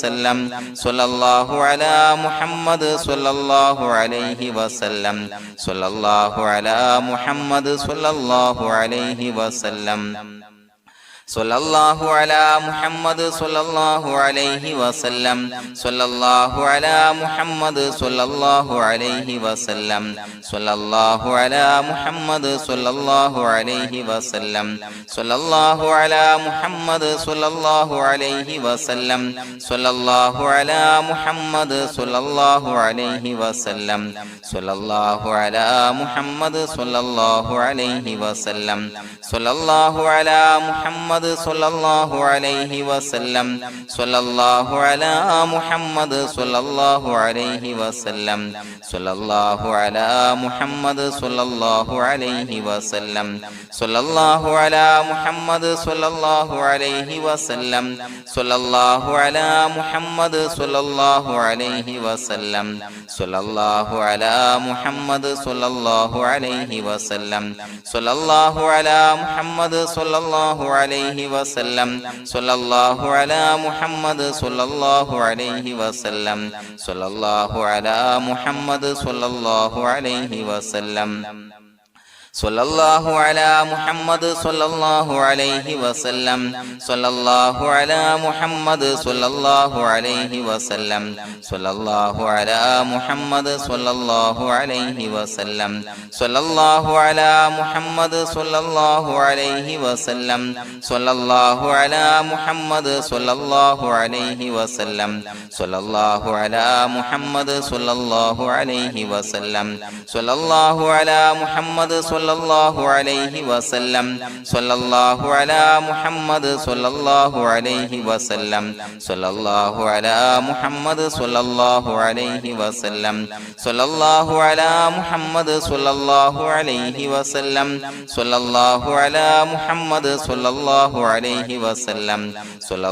വസല്ലം സ്വല്ലല്ലാഹു അലാ മുഹമ്മദ് സ്വല്ലല്ലാഹു അലൈഹി വസല്ലം സ്വല്ലല്ലാഹു അലാ മുഹമ്മദ് സ്വല്ലല്ലാഹു അലൈഹി വസല്ലം സ്വല്ലല്ലാഹു അലാ മുഹമ്മദ് സ്വല്ലല്ലാഹു അലൈഹി വസല്ലം സ്വല്ലല്ലാഹു അലാ മുഹമ്മദ് സ്വല്ലല്ലാഹു അലൈഹി വസല്ലം സ്വല്ലല്ലാഹു അലാ മുഹമ്മദ് സ്വല്ലല്ലാഹു അലൈഹി വസല്ലം സ്വല്ലല്ലാഹു അലാ മുഹമ്മദ് സ്വല്ലല്ലാഹു അലൈഹി വസല്ലം സ്വല്ലല്ലാഹു അലാ മുഹമ്മദ് സ്വല്ലല്ലാഹു അലൈഹി വസല്ലം സ്വല്ലല്ലാഹു അലാ മുഹമ്മദ് സ്വല്ലല്ലാഹു അലൈഹി വസല്ലം സ്വല്ലല്ലാഹു അലാ മുഹമ്മദ് സ്വല്ലല്ലാഹു അലൈഹി വസല്ലം സ്വല്ലല്ലാഹു അലാ മുഹമ്മദ് സ്വല്ലല്ലാഹു അലൈഹി വസല്ലം സ്വല്ലല്ലാഹു അലാ മുഹമ്മദ് സ്വല്ലല്ലാഹു അലൈഹി വസല്ലം സ്വല്ലല്ലാഹു അലാ മുഹമ്മദ് സ്വല്ലല്ലാഹു അലൈഹി വസല്ലം സ്വല്ലല്ലാഹു അലാ മുഹമ്മദ് സ്വല്ലല്ലാഹു അലൈഹി വസല്ലം സ്വല്ലല്ലാഹു അലാ മുഹമ്മദ് സ്വല്ലല്ലാഹു അലൈഹി വസല്ലം സ്വല്ലല്ലാഹു അലാ മുഹമ്മദ് സ്വല്ലല്ലാഹു അലൈഹി വസല്ലം സ്വല്ലല്ലാഹു അലാ മുഹമ്മദ് സ്വല്ലല്ലാഹു അലൈഹി വസല്ലം സ്വല്ലല്ലാഹു അലാ മുഹമ്മദ് സ്വല്ലല്ലാഹു അലൈഹി വസല്ലം സ്വല്ലല്ലാഹു അലാ മുഹമ്മദ് സ്വല്ലല്ലാഹു അലൈഹി വസല്ലം സ്വല്ലല്ലാഹു അലാ മുഹമ്മദ് സ്വല്ലല്ലാഹു അലൈഹി വസല്ലം സ്വല്ലല്ലാഹു അലാ മുഹമ്മദ് സ്വല്ലല്ലാഹു അലൈഹി വസല്ലം സ്വല്ലല്ലാഹു അലാ മുഹമ്മദ് സ്വല്ലല്ലാഹു അലൈഹി വസല്ലം സ്വല്ലല്ലാഹു അലാ മുഹമ്മദ് സ്വല്ലല്ലാഹു അലൈഹി വസല്ലം സ്വല്ലല്ലാഹു അലാ മുഹമ്മദ് സ്വല്ലല്ലാഹു അലൈഹി വസല്ലം സ്വല്ലല്ലാഹു അലാ മുഹമ്മദ് സ്വല്ലല്ലാഹു അലൈഹി വസല്ലം സ്വല്ലല്ലാഹു അലാ മുഹമ്മദ് സ്വല്ലല്ലാഹു അലൈഹി വസല്ലം സ്വല്ലല്ലാഹു അലാ മുഹമ്മദ് സ്വല്ലല്ലാഹു അലൈഹി വസല്ലം സ്വല്ലല്ലാഹു അലാ മുഹമ്മദ് സ്വല്ലല്ലാഹു അലൈഹി വസല്ലം സ്വല്ലല്ലാഹു അലാ മുഹമ്മദ് സ്വല്ലല്ലാഹു അലൈഹി വസല്ലം സ്വല്ലല്ലാഹു അലാ മുഹമ്മദ് സ്വല്ലല്ലാഹു അലൈഹി വസല്ലം സ്വല്ലല്ലാഹു അലാ മുഹമ്മദ് സ്വല്ലല്ലാഹു അലൈഹി വസല്ലം സ്വല്ലല്ലാഹു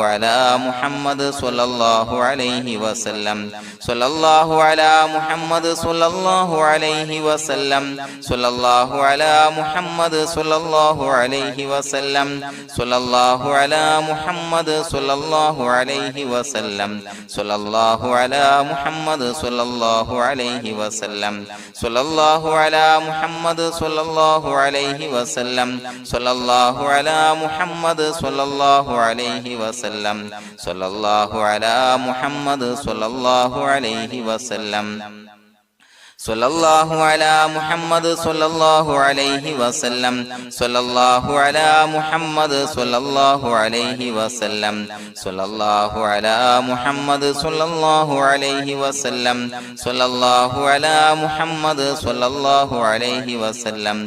അലാ മുഹമ്മദ് സ്വല്ലല്ലാഹു അലൈഹി വസല്ലം സ്വല്ലല്ലാഹു അലാ മുഹമ്മദ് സ്വല്ലല്ലാഹു അലൈഹി വസല്ലം സ്വല്ലല്ലാഹു അലാ മുഹമ്മദ് സ്വല്ലല്ലാഹു അലൈഹി വസല്ലം സ്വല്ലല്ലാഹു അലാ മുഹമ്മദ് സ്വല്ലല്ലാഹു അലൈഹി വസല്ലം സ്വല്ലല്ലാഹു അലാ മുഹമ്മദ് സ്വല്ലല്ലാഹു അലൈഹി വസല്ലം സ്വല്ലല്ലാഹു അലാ മുഹമ്മദ് സ്വല്ലല്ലാഹു അലൈഹി വസല്ലം സ്വല്ലല്ലാഹു അലാ മുഹമ്മദ് സ്വല്ലല്ലാഹു അലൈഹി വസല്ലം സ്വല്ലല്ലാഹു അലാ മുഹമ്മദ് സ്വല്ലല്ലാഹു അലൈഹി വസല്ലം സ്വല്ലല്ലാഹു അലാ മുഹമ്മദ് സ്വല്ലല്ലാഹു അലൈഹി വസല്ലം സ്വല്ലല്ലാഹു അലാ മുഹമ്മദ് സ്വല്ലല്ലാഹു അലൈഹി വസല്ലം സ്വല്ലല്ലാഹു അലാ മുഹമ്മദ് സ്വല്ലല്ലാഹു അലൈഹി വസല്ലം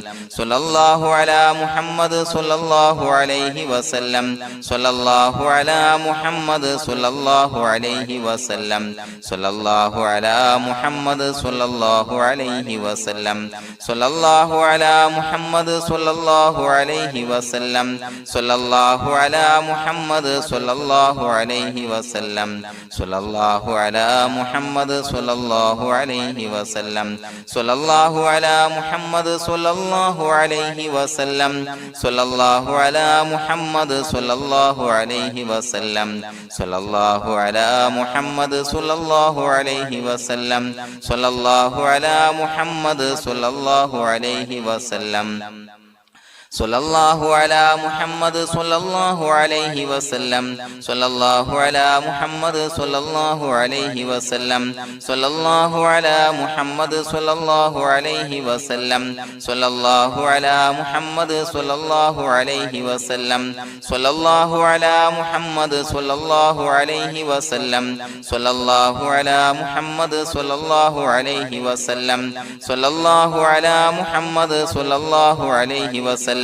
സ്വല്ലല്ലാഹു അലാ മുഹമ്മദ് സ്വല്ലല്ലാഹു അലൈഹി വസല്ലം സ്വല്ലല്ലാഹു അലാ മുഹമ്മദ് സ്വല്ലല്ലാഹു അലൈഹി വസല്ലം സ്വല്ലല്ലാഹു അലാ മുഹമ്മദ് സ്വല്ലല്ലാഹു അലൈഹി വസല്ലം സ്വല്ലല്ലാഹു അലാ മുഹമ്മദ് സ്വല്ലല്ലാഹു അലൈഹി വസല്ലം സ്വല്ലല്ലാഹു അലാ മുഹമ്മദ് സ്വല്ലല്ലാഹു അലൈഹി വസല്ലം സ്വല്ലല്ലാഹു അലാ മുഹമ്മദ് സ്വല്ലല്ലാഹു അലൈഹി വസല്ലം സ്വല്ലല്ലാഹു അലാ മുഹമ്മദ് സ്വല്ലല്ലാഹു അലൈഹി വസല്ലം സ്വല്ലല്ലാഹു അലാ മുഹമ്മദ് സ്വല്ലല്ലാഹു അലൈഹി വസല്ലം സ്വല്ലല്ലാഹു അലാ മുഹമ്മദ് സ്വല്ലല്ലാഹു അലൈഹി വസല്ലം സ്വല്ലല്ലാഹു അലാ മുഹമ്മദ് സ്വല്ലല്ലാഹു അലൈഹി വസല്ലം സ്വല്ലല്ലാഹു അലാ മുഹമ്മദ് സ്വല്ലല്ലാഹു അലൈഹി വസല്ലം സ്വല്ലല്ലാഹു അലാ മുഹമ്മദ് സ്വല്ലല്ലാഹു അലൈഹി വസല്ലം സ്വല്ലല്ലാഹു അലാ മുഹമ്മദ് സ്വല്ലല്ലാഹു അലൈഹി വസല്ലം സ്വല്ലല്ലാഹു അലാ മുഹമ്മദ് സ്വല്ലല്ലാഹു അലൈഹി വസല്ലം സ്വല്ലല്ലാഹു അലാ മുഹമ്മദ് സ്വല്ലല്ലാഹു അലൈഹി വസല്ലം സ്വല്ലല്ലാഹു അലാ മുഹമ്മദ് സ്വല്ലല്ലാഹു അലൈഹി വസല്ലം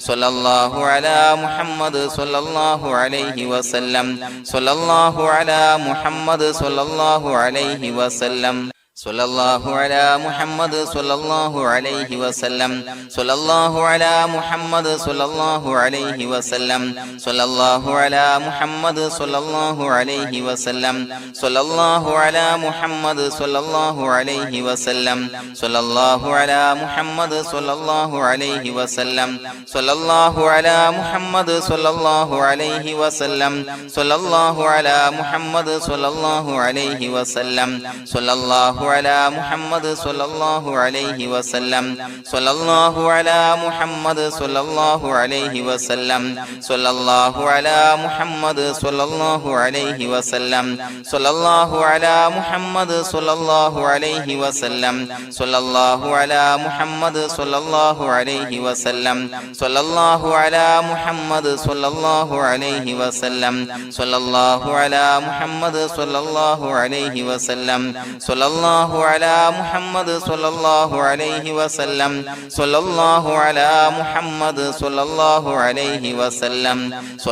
സ്വല്ലല്ലാഹു അലാ മുഹമ്മദ് സ്വല്ലല്ലാഹു അലൈഹി വസല്ലം സ്വല്ലല്ലാഹു അലാ മുഹമ്മദ് സ്വല്ലല്ലാഹു അലൈഹി വസല്ലം സ്വല്ലല്ലാഹു അലാ മുഹമ്മദ് സ്വല്ലല്ലാഹു അലൈഹി വസല്ലം സ്വല്ലല്ലാഹു അലാ മുഹമ്മദ് സ്വല്ലല്ലാഹു അലൈഹി വസല്ലം സ്വല്ലല്ലാഹു അലാ മുഹമ്മദ് സ്വല്ലല്ലാഹു അലൈഹി വസല്ലം സ്വല്ലല്ലാഹു അലാ മുഹമ്മദ് സ്വല്ലല്ലാഹു അലൈഹി വസല്ലം സ്വല്ലല്ലാഹു അലാ മുഹമ്മദ് സ്വല്ലല്ലാഹു അലൈഹി വസല്ലം സ്വല്ലല്ലാഹു അലാ മുഹമ്മദ് സ്വല്ലല്ലാഹു അലൈഹി വസല്ലം സ്വല്ലല്ലാഹു അലാ മുഹമ്മദ് സ്വല്ലല്ലാഹു അലൈഹി വസല്ലം സ്വല്ലല്ലാഹു അലാ മുഹമ്മദ് സ്വല്ലല്ലാഹു അലൈഹി വസല്ലം സ്വല്ലല്ലാഹു അലാ മുഹമ്മദ് സ്വല്ലല്ലാഹു അലൈഹി വസല്ലം സ്വല്ലല്ലാഹു അലാ മുഹമ്മദ് സ്വല്ലല്ലാഹു അലൈഹി വസല്ലം സ്വല്ലല്ലാഹു അലാ മുഹമ്മദ് സ്വല്ലല്ലാഹു അലൈഹി വസല്ലം സ്വല്ലല്ലാഹു അലാ മുഹമ്മദ് സ്വല്ലല്ലാഹു അലൈഹി വസല്ലം സ്വല്ലല്ലാഹു അലാ മുഹമ്മദ് സ്വല്ലല്ലാഹു അലൈഹി വസല്ലം സ്വല്ലല്ലാഹു അലാ മുഹമ്മദ് സ്വല്ലല്ലാഹു അലൈഹി വസല്ലം സ്വല്ലല്ലാഹു അലാ മുഹമ്മദ് സ്വല്ലല്ലാഹു അലൈഹി വസല്ലം സ്വല്ലല്ലാഹു അലാ മുഹമ്മദ് സ്വല്ലല്ലാഹു അലൈഹി വസല്ലം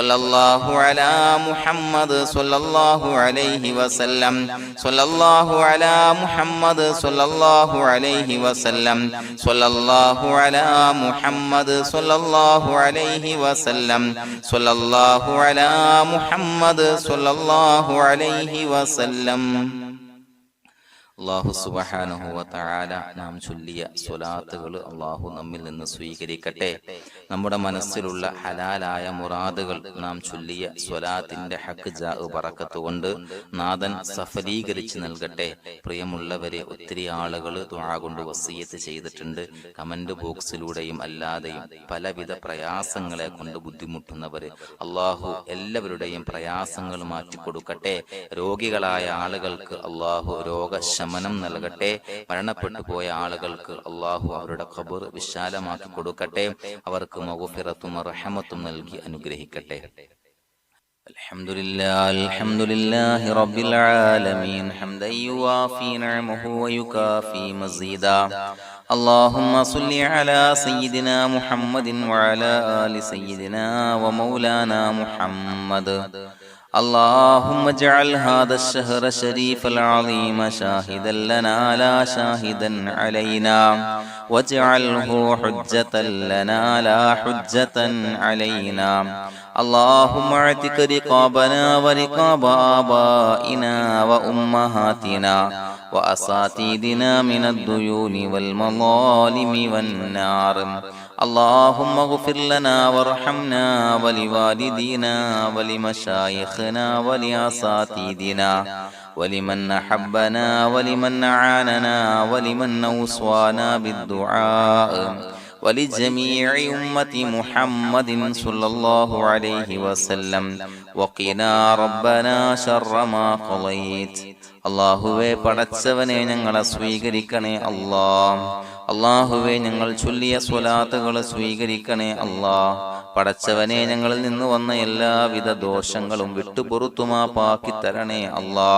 സ്വല്ലല്ലാഹു അലാ മുഹമ്മദ് സ്വല്ലല്ലാഹു അലൈഹി വസല്ലം സ്വല്ലല്ലാഹു അലാ മുഹമ്മദ് സ്വല്ലല്ലാഹു അലൈഹി വസല്ലം സ്വല്ലല്ലാഹു അലാ മുഹമ്മദ് സ്വല്ലല്ലാഹു അലൈഹി വസല്ലം സ്വല്ലല്ലാഹു അലാ മുഹമ്മദ് സ്വല്ലല്ലാഹു അലൈഹി വസല്ലം. അല്ലാഹു സുബ്ഹാനഹു വ തആല നാം ചൊല്ലിയ സ്വലാത്തുകൾ അല്ലാഹു നമ്മിൽ നിന്ന് സ്വീകരിക്കട്ടെ. നമ്മുടെ മനസ്സിലുള്ള ഹലാലായ മുറാദുകൾ നാം ചൊല്ലിയ സ്വലാത്തിന്റെ ഹഖ് ജാ ബറക്കത്ത് കൊണ്ട് നാഥൻ സഫലീകരിച്ച് നൽകട്ടെ. പ്രിയമുള്ളവരെ, ഒത്തിരി ആളുകൾ ദുആ കൊണ്ട് വസിയത്ത് ചെയ്തിട്ടുണ്ട്. കമന്റ് ബോക്സിലൂടെയും അല്ലാതെയും പലവിധ പ്രയാസങ്ങളെ കൊണ്ട് ബുദ്ധിമുട്ടുന്നവര് അല്ലാഹു എല്ലാവരുടെയും പ്രയാസങ്ങൾ മാറ്റിക്കൊടുക്കട്ടെ. രോഗികളായ ആളുകൾക്ക് അല്ലാഹു രോഗശമനം നൽകട്ടെ. മരണപ്പെട്ടു പോയ ആളുകൾക്ക് അല്ലാഹു അവരുടെ ഖബർ വിശാലമാക്കി കൊടുക്കട്ടെ. അവർക്ക് മഗ്ഫിറത്തും റഹ്മത്തും നൽകി അനുഗ്രഹിക്കട്ടെ. അൽഹംദുലില്ലാഹി റബ്ബിൽ ആലമീൻ ഹംദൻ യുവാഫി നിഅമഹു വയുകാഫി മസീദാ. اللهم صل على سيدنا محمد وعلى آل سيدنا ومولانا محمد. اللهم اجعل هذا الشهر الشريف العظيم شاهدا لنا لا شاهدا علينا، واجعله حجة لنا لا حجة علينا. اللهم اعتق رقابنا ورقاب آبائنا وأمهاتنا وأساتذتنا من الديون والمظالم والنار. اللهم اغفر لنا وارحمنا ولوالدينا ولمشايخنا ولأساتذتنا ولمن أحبنا ولمن أعاننا ولمن أوصانا بالدعاء ولجميع أمة محمد صلى الله عليه وسلم. وقنا ربنا شر ما قضيت. അല്ലാഹുവേ, പടച്ചവനെ ഞങ്ങളെ സ്വീകരിക്കണേ അല്ലാ. അല്ലാഹുവേ, ഞങ്ങൾ ചൊല്ലിയ സ്വലാത്തുകൾ സ്വീകരിക്കണേ അല്ലാ. പടച്ചവനെ, ഞങ്ങളിൽ നിന്ന് വന്ന എല്ലാവിധ ദോഷങ്ങളും വിട്ടുപുറത്തുമാപ്പാക്കി തരണേ അല്ലാ.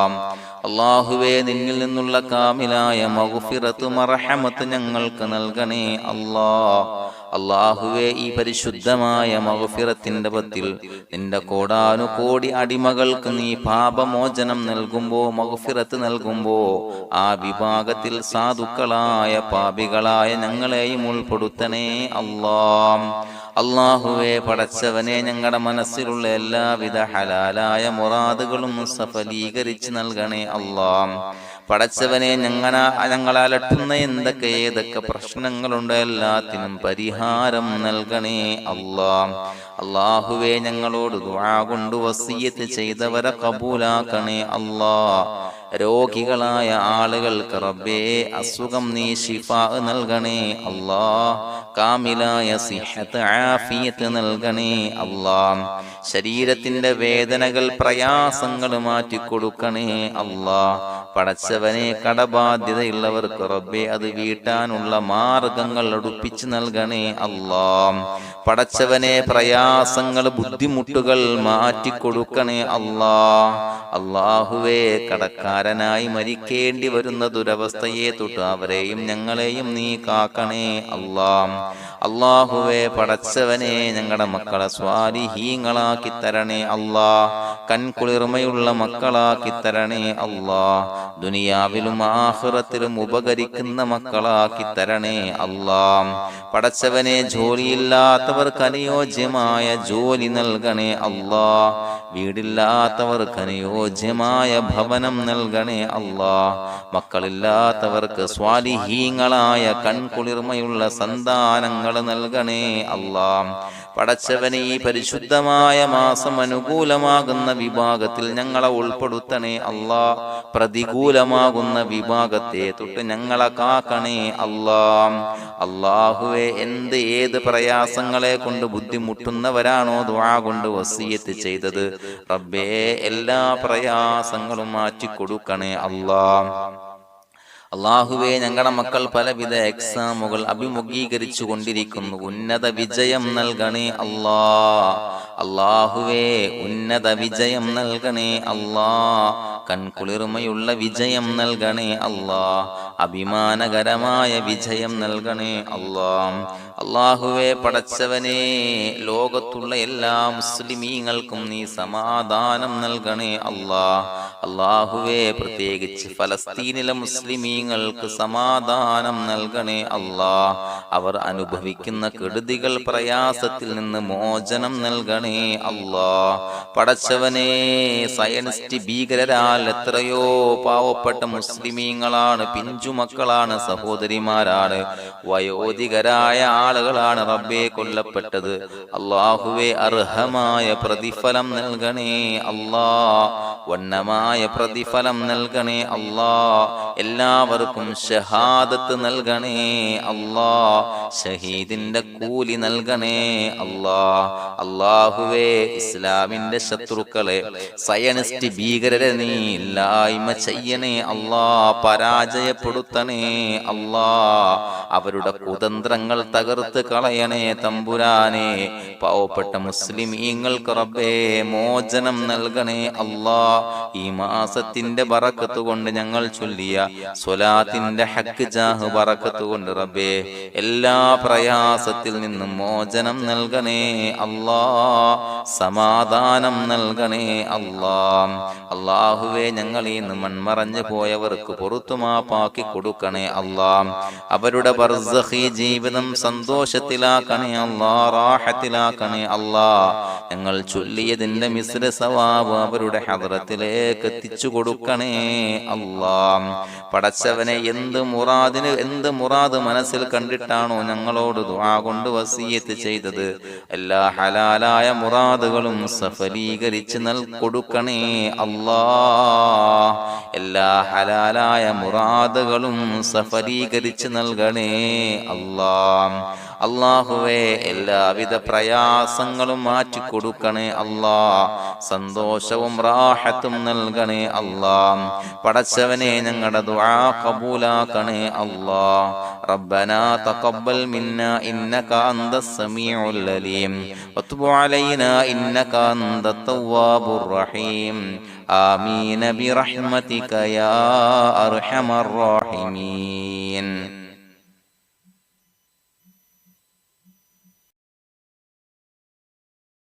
അല്ലാഹുവേ, നിന്നിൽ നിന്നുള്ള കാമിലായ മഗ്ഫിറത്ത് മർഹമത്ത് ഞങ്ങൾക്ക് നൽകണേ അല്ലാ. അല്ലാഹുവേ, ഈ പരിശുദ്ധമായ മഗ്ഫിറത്തിന്റെ പത്തിൽ നിന്റെ കോടാനുകോടി അടിമകൾക്ക് നീ പാപമോചനം നൽകുമ്പോ, മഗ്ഫിറത്ത് നൽകുമ്പോ, ആ വിഭാഗത്തിൽ സാധുക്കളായ പാപികളായ ഞങ്ങളെയും ഉൾപ്പെടുത്തണേ അല്ലാ. അല്ലാഹുവേ, പടച്ചവനെ, ഞങ്ങളുടെ മനസ്സിലുള്ള എല്ലാവിധ ഹലാലായ മുറാദുകളും സഫലീകരിച്ച് നൽകണേ അല്ലാ. പടച്ചവനെ, ഞങ്ങളലട്ടുന്ന ഏതൊക്കെ പ്രശ്നങ്ങളുണ്ട് എല്ലാത്തിനും പരിഹാരം നൽകണേ അല്ലാ. അല്ലാഹുവേ, ഞങ്ങളോട് ദുആ കൊണ്ട് വസിയത്ത് ചെയ്തവരെ കബൂലാക്കണേ അല്ലാ. രോഗികളായ ആളുകൾക്ക് റബ്ബേ അസുഖം നീ ശിഫാ നൽകണേ അല്ലാ. കാമിലായ സിഹത്ത് ആഫിയത്ത് നൽകണേ അല്ലാ. ശരീരത്തിന്റെ വേദനകൾ പ്രയാസങ്ങൾ മാറ്റിക്കൊടുക്കണേ അല്ലാ. പടച്ചവനെ, കടബാധ്യതയുള്ളവർക്ക് റബ്ബേ അത് വീട്ടാനുള്ള മാർഗങ്ങൾ അടുപ്പിച്ച് നൽകണേ അല്ലാ. പടച്ചവനെ, പ്രയാസങ്ങൾ ബുദ്ധിമുട്ടുകൾ മാറ്റിക്കൊടുക്കണേ അല്ലാ. അല്ലാഹുവേ, കടക്കാരനായി മരിക്കേണ്ടി വരുന്ന ദുരവസ്ഥയെ തൊട്ട് അവരെയും ഞങ്ങളെയും നീ കാക്കണേ അല്ലാ. അല്ലാഹുവേ, പടച്ചവനെ, ഞങ്ങളുടെ മക്കളെ സ്വാലിഹീങ്ങളാക്കി തരണേ അല്ലാ. കൺകുളിർമയുള്ള മക്കളാക്കി തരണേ അല്ലാ. ദുനിയാവിലും ആഖിറത്തിലും ഉപകരിക്കുന്ന മക്കളാക്കി തരണേ അല്ലാ. പടച്ചവനെ, ജോലിയില്ലാത്തവർക്ക് അനുയോജ്യമായ ജോലി നൽകണേ അല്ലാ. വീടില്ലാത്തവർക്ക് അനുയോജ്യമായ ഭവനം നൽകണേ അല്ലാ. മക്കളില്ലാത്തവർക്ക് സ്വാലിഹീങ്ങളായ കൺകുളിർമയുള്ള സന്താനങ്ങൾ നൽകണേ അല്ലാ. പടച്ചവനെ, ഈ പരിശുദ്ധമായ മാസം അനുകൂലമാകുന്ന വിഭാഗത്തിൽ ഞങ്ങളെ ഉൾപ്പെടുത്തണേ അല്ലാ. പ്രതികൂലമാകുന്ന വിഭാഗത്തെ തൊട്ട് ഞങ്ങളെ കാക്കണേ അല്ലാ. അല്ലാഹുവേ, ഏത് പ്രയാസങ്ങളെ കൊണ്ട് ബുദ്ധിമുട്ടുന്നവരാണോ ദുആ കൊണ്ട് വസിയത്ത് ചെയ്തത്, റബ്ബേ എല്ലാ പ്രയാസങ്ങളും മാറ്റിക്കൊടുക്കണേ അല്ലാ. അള്ളാഹുവേ, ഞങ്ങളുടെ മക്കൾ പലവിധ എക്സാമുകൾ അഭിമുഖീകരിച്ചു കൊണ്ടിരിക്കുന്നു. ഉന്നത വിജയം നൽകണേ അല്ലാ. അള്ളാഹുവേ, ഉന്നത വിജയം നൽകണേ അല്ലാ. കൺകുളിർമയുള്ള വിജയം നൽകണേ അല്ലാ. അഭിമാനകരമായ വിജയം നൽകണേ അല്ലാ. അള്ളാഹുവേ, പടച്ചവനെ, ലോകത്തുള്ള എല്ലാ മുസ്ലിമീങ്ങൾക്കും നീ സമാധാനം നൽകണേ അല്ലാ. അള്ളാഹുവേ, പ്രത്യേകിച്ച് ഫലസ്തീനിലെ മുസ്ലിമീങ്ങൾക്ക് സമാധാനം നൽകണേ അല്ലാ. അവർ അനുഭവിക്കുന്ന കെടുതികൾ, പ്രയാസത്തിൽ നിന്ന് മോചനം നൽകണേ അല്ലാ. പടച്ചവനെ, സയനിസ്റ്റ് ഭീകരരാൽ എത്രയോ പാവപ്പെട്ട മുസ്ലിമീങ്ങളാണ്, പിഞ്ചുമക്കളാണ്, സഹോദരിമാരാണ്, വയോധികരായ ആളുകളാണ് റബ്ബേ കൊല്ലപ്പെട്ടത്. അല്ലാഹുവേ, അർഹമായ പ്രതിഫലം നൽകണേ അല്ലാ. വന്നമായ പ്രതിഫലം നൽകണേ അല്ലാ. എല്ലാവർക്കും ഷഹാദത്ത് നൽകണേ അല്ലാ. ഷഹീദിന്റെ കൂലി നൽകണേ അല്ലാ. അല്ലാഹുവേ, ഇസ്ലാമിന്റെ ശത്രുക്കളെ, സയനിസ്റ്റ് ഭീകരരെ നീ ഇല്ലായ്മ ചെയ്യണേ അല്ലാ. പരാജയപ്പെടുത്തണേ അല്ലാ. അവരുടെ കുതന്ത്രങ്ങൾ തകർത്ത് കളയണേ തമ്പുരാനെ. പാവപ്പെട്ട മുസ്ലിമീങ്ങൾക്ക് റബ്ബേ മോചനം നൽകണേ അല്ലാ. ഈ മാസത്തിന്റെ ബറക്കത്ത് കൊണ്ട് ഞങ്ങൾ ചൊല്ലിയ സ്വലാത്തിന്റെ ഹക്ക് ജാഹ് ബറക്കത്ത് കൊണ്ട് റബ്ബേ എല്ലാ പ്രയാസത്തിൽ നിന്നും മോചനം നൽകണേ അല്ലാ. സമാധാനം നൽകണേ അല്ലാ. അല്ലാഹുവേ, ഞങ്ങളിൽ നിന്ന് മൺമറഞ്ഞു പോയവർക്ക് പുറത്തുമാപ്പാക്കി കൊടുക്കണേ അല്ലാ. അവരുടെ ബർസഖി ജീവിതം സന്തോഷത്തിലാക്കണേ അല്ലാ. റാഹത്തിലാക്കണേ അല്ലാ. ഞങ്ങൾ ചൊല്ലിയതിന്റെ മിസ്ര സവാബ് അവരുടെ ഹദ്റത്തിലേക്ക് എത്തിച്ചു കൊടുക്കണേ അല്ലാ. പടച്ചവനെ, എന്ത് മുറാദ് മനസ്സിൽ കണ്ടിട്ടാണോ ഞങ്ങളോട് ദുആ കൊണ്ട് വസിയത്ത് ചെയ്തത്, എല്ലാ ഹലാലായ മുറാദുകളും സഫലീകരിച്ച് കൊടുക്കണേ അല്ലാ. എല്ലാ ഹലാലായ മുറാദുകളും സഫലീകരിച്ച് നൽകണേ അല്ലാ. അല്ലാഹുവേ, എല്ലാവിധ പ്രയാസങ്ങളും മാറ്റിക്കൊടുക്കണേ അല്ലാ. സന്തോഷവും റാഹത്തും നൽകണേ അല്ലാ. പടച്ചവനെ, ഞങ്ങളുടെ ദുആ ഖബൂലാക്കണേ അല്ലാ. റബ്ബനാ തഖബ്ബൽ മിന്നാ ഇന്നക അന്തസ് സമീഉൽ അലീം വതുബ് അലൈനാ ഇന്നക അന്തത് തവ്വാബുർ റഹീം. ആമീൻ ബിറഹ്മതിക യാ അർഹമർ റഹീമീൻ.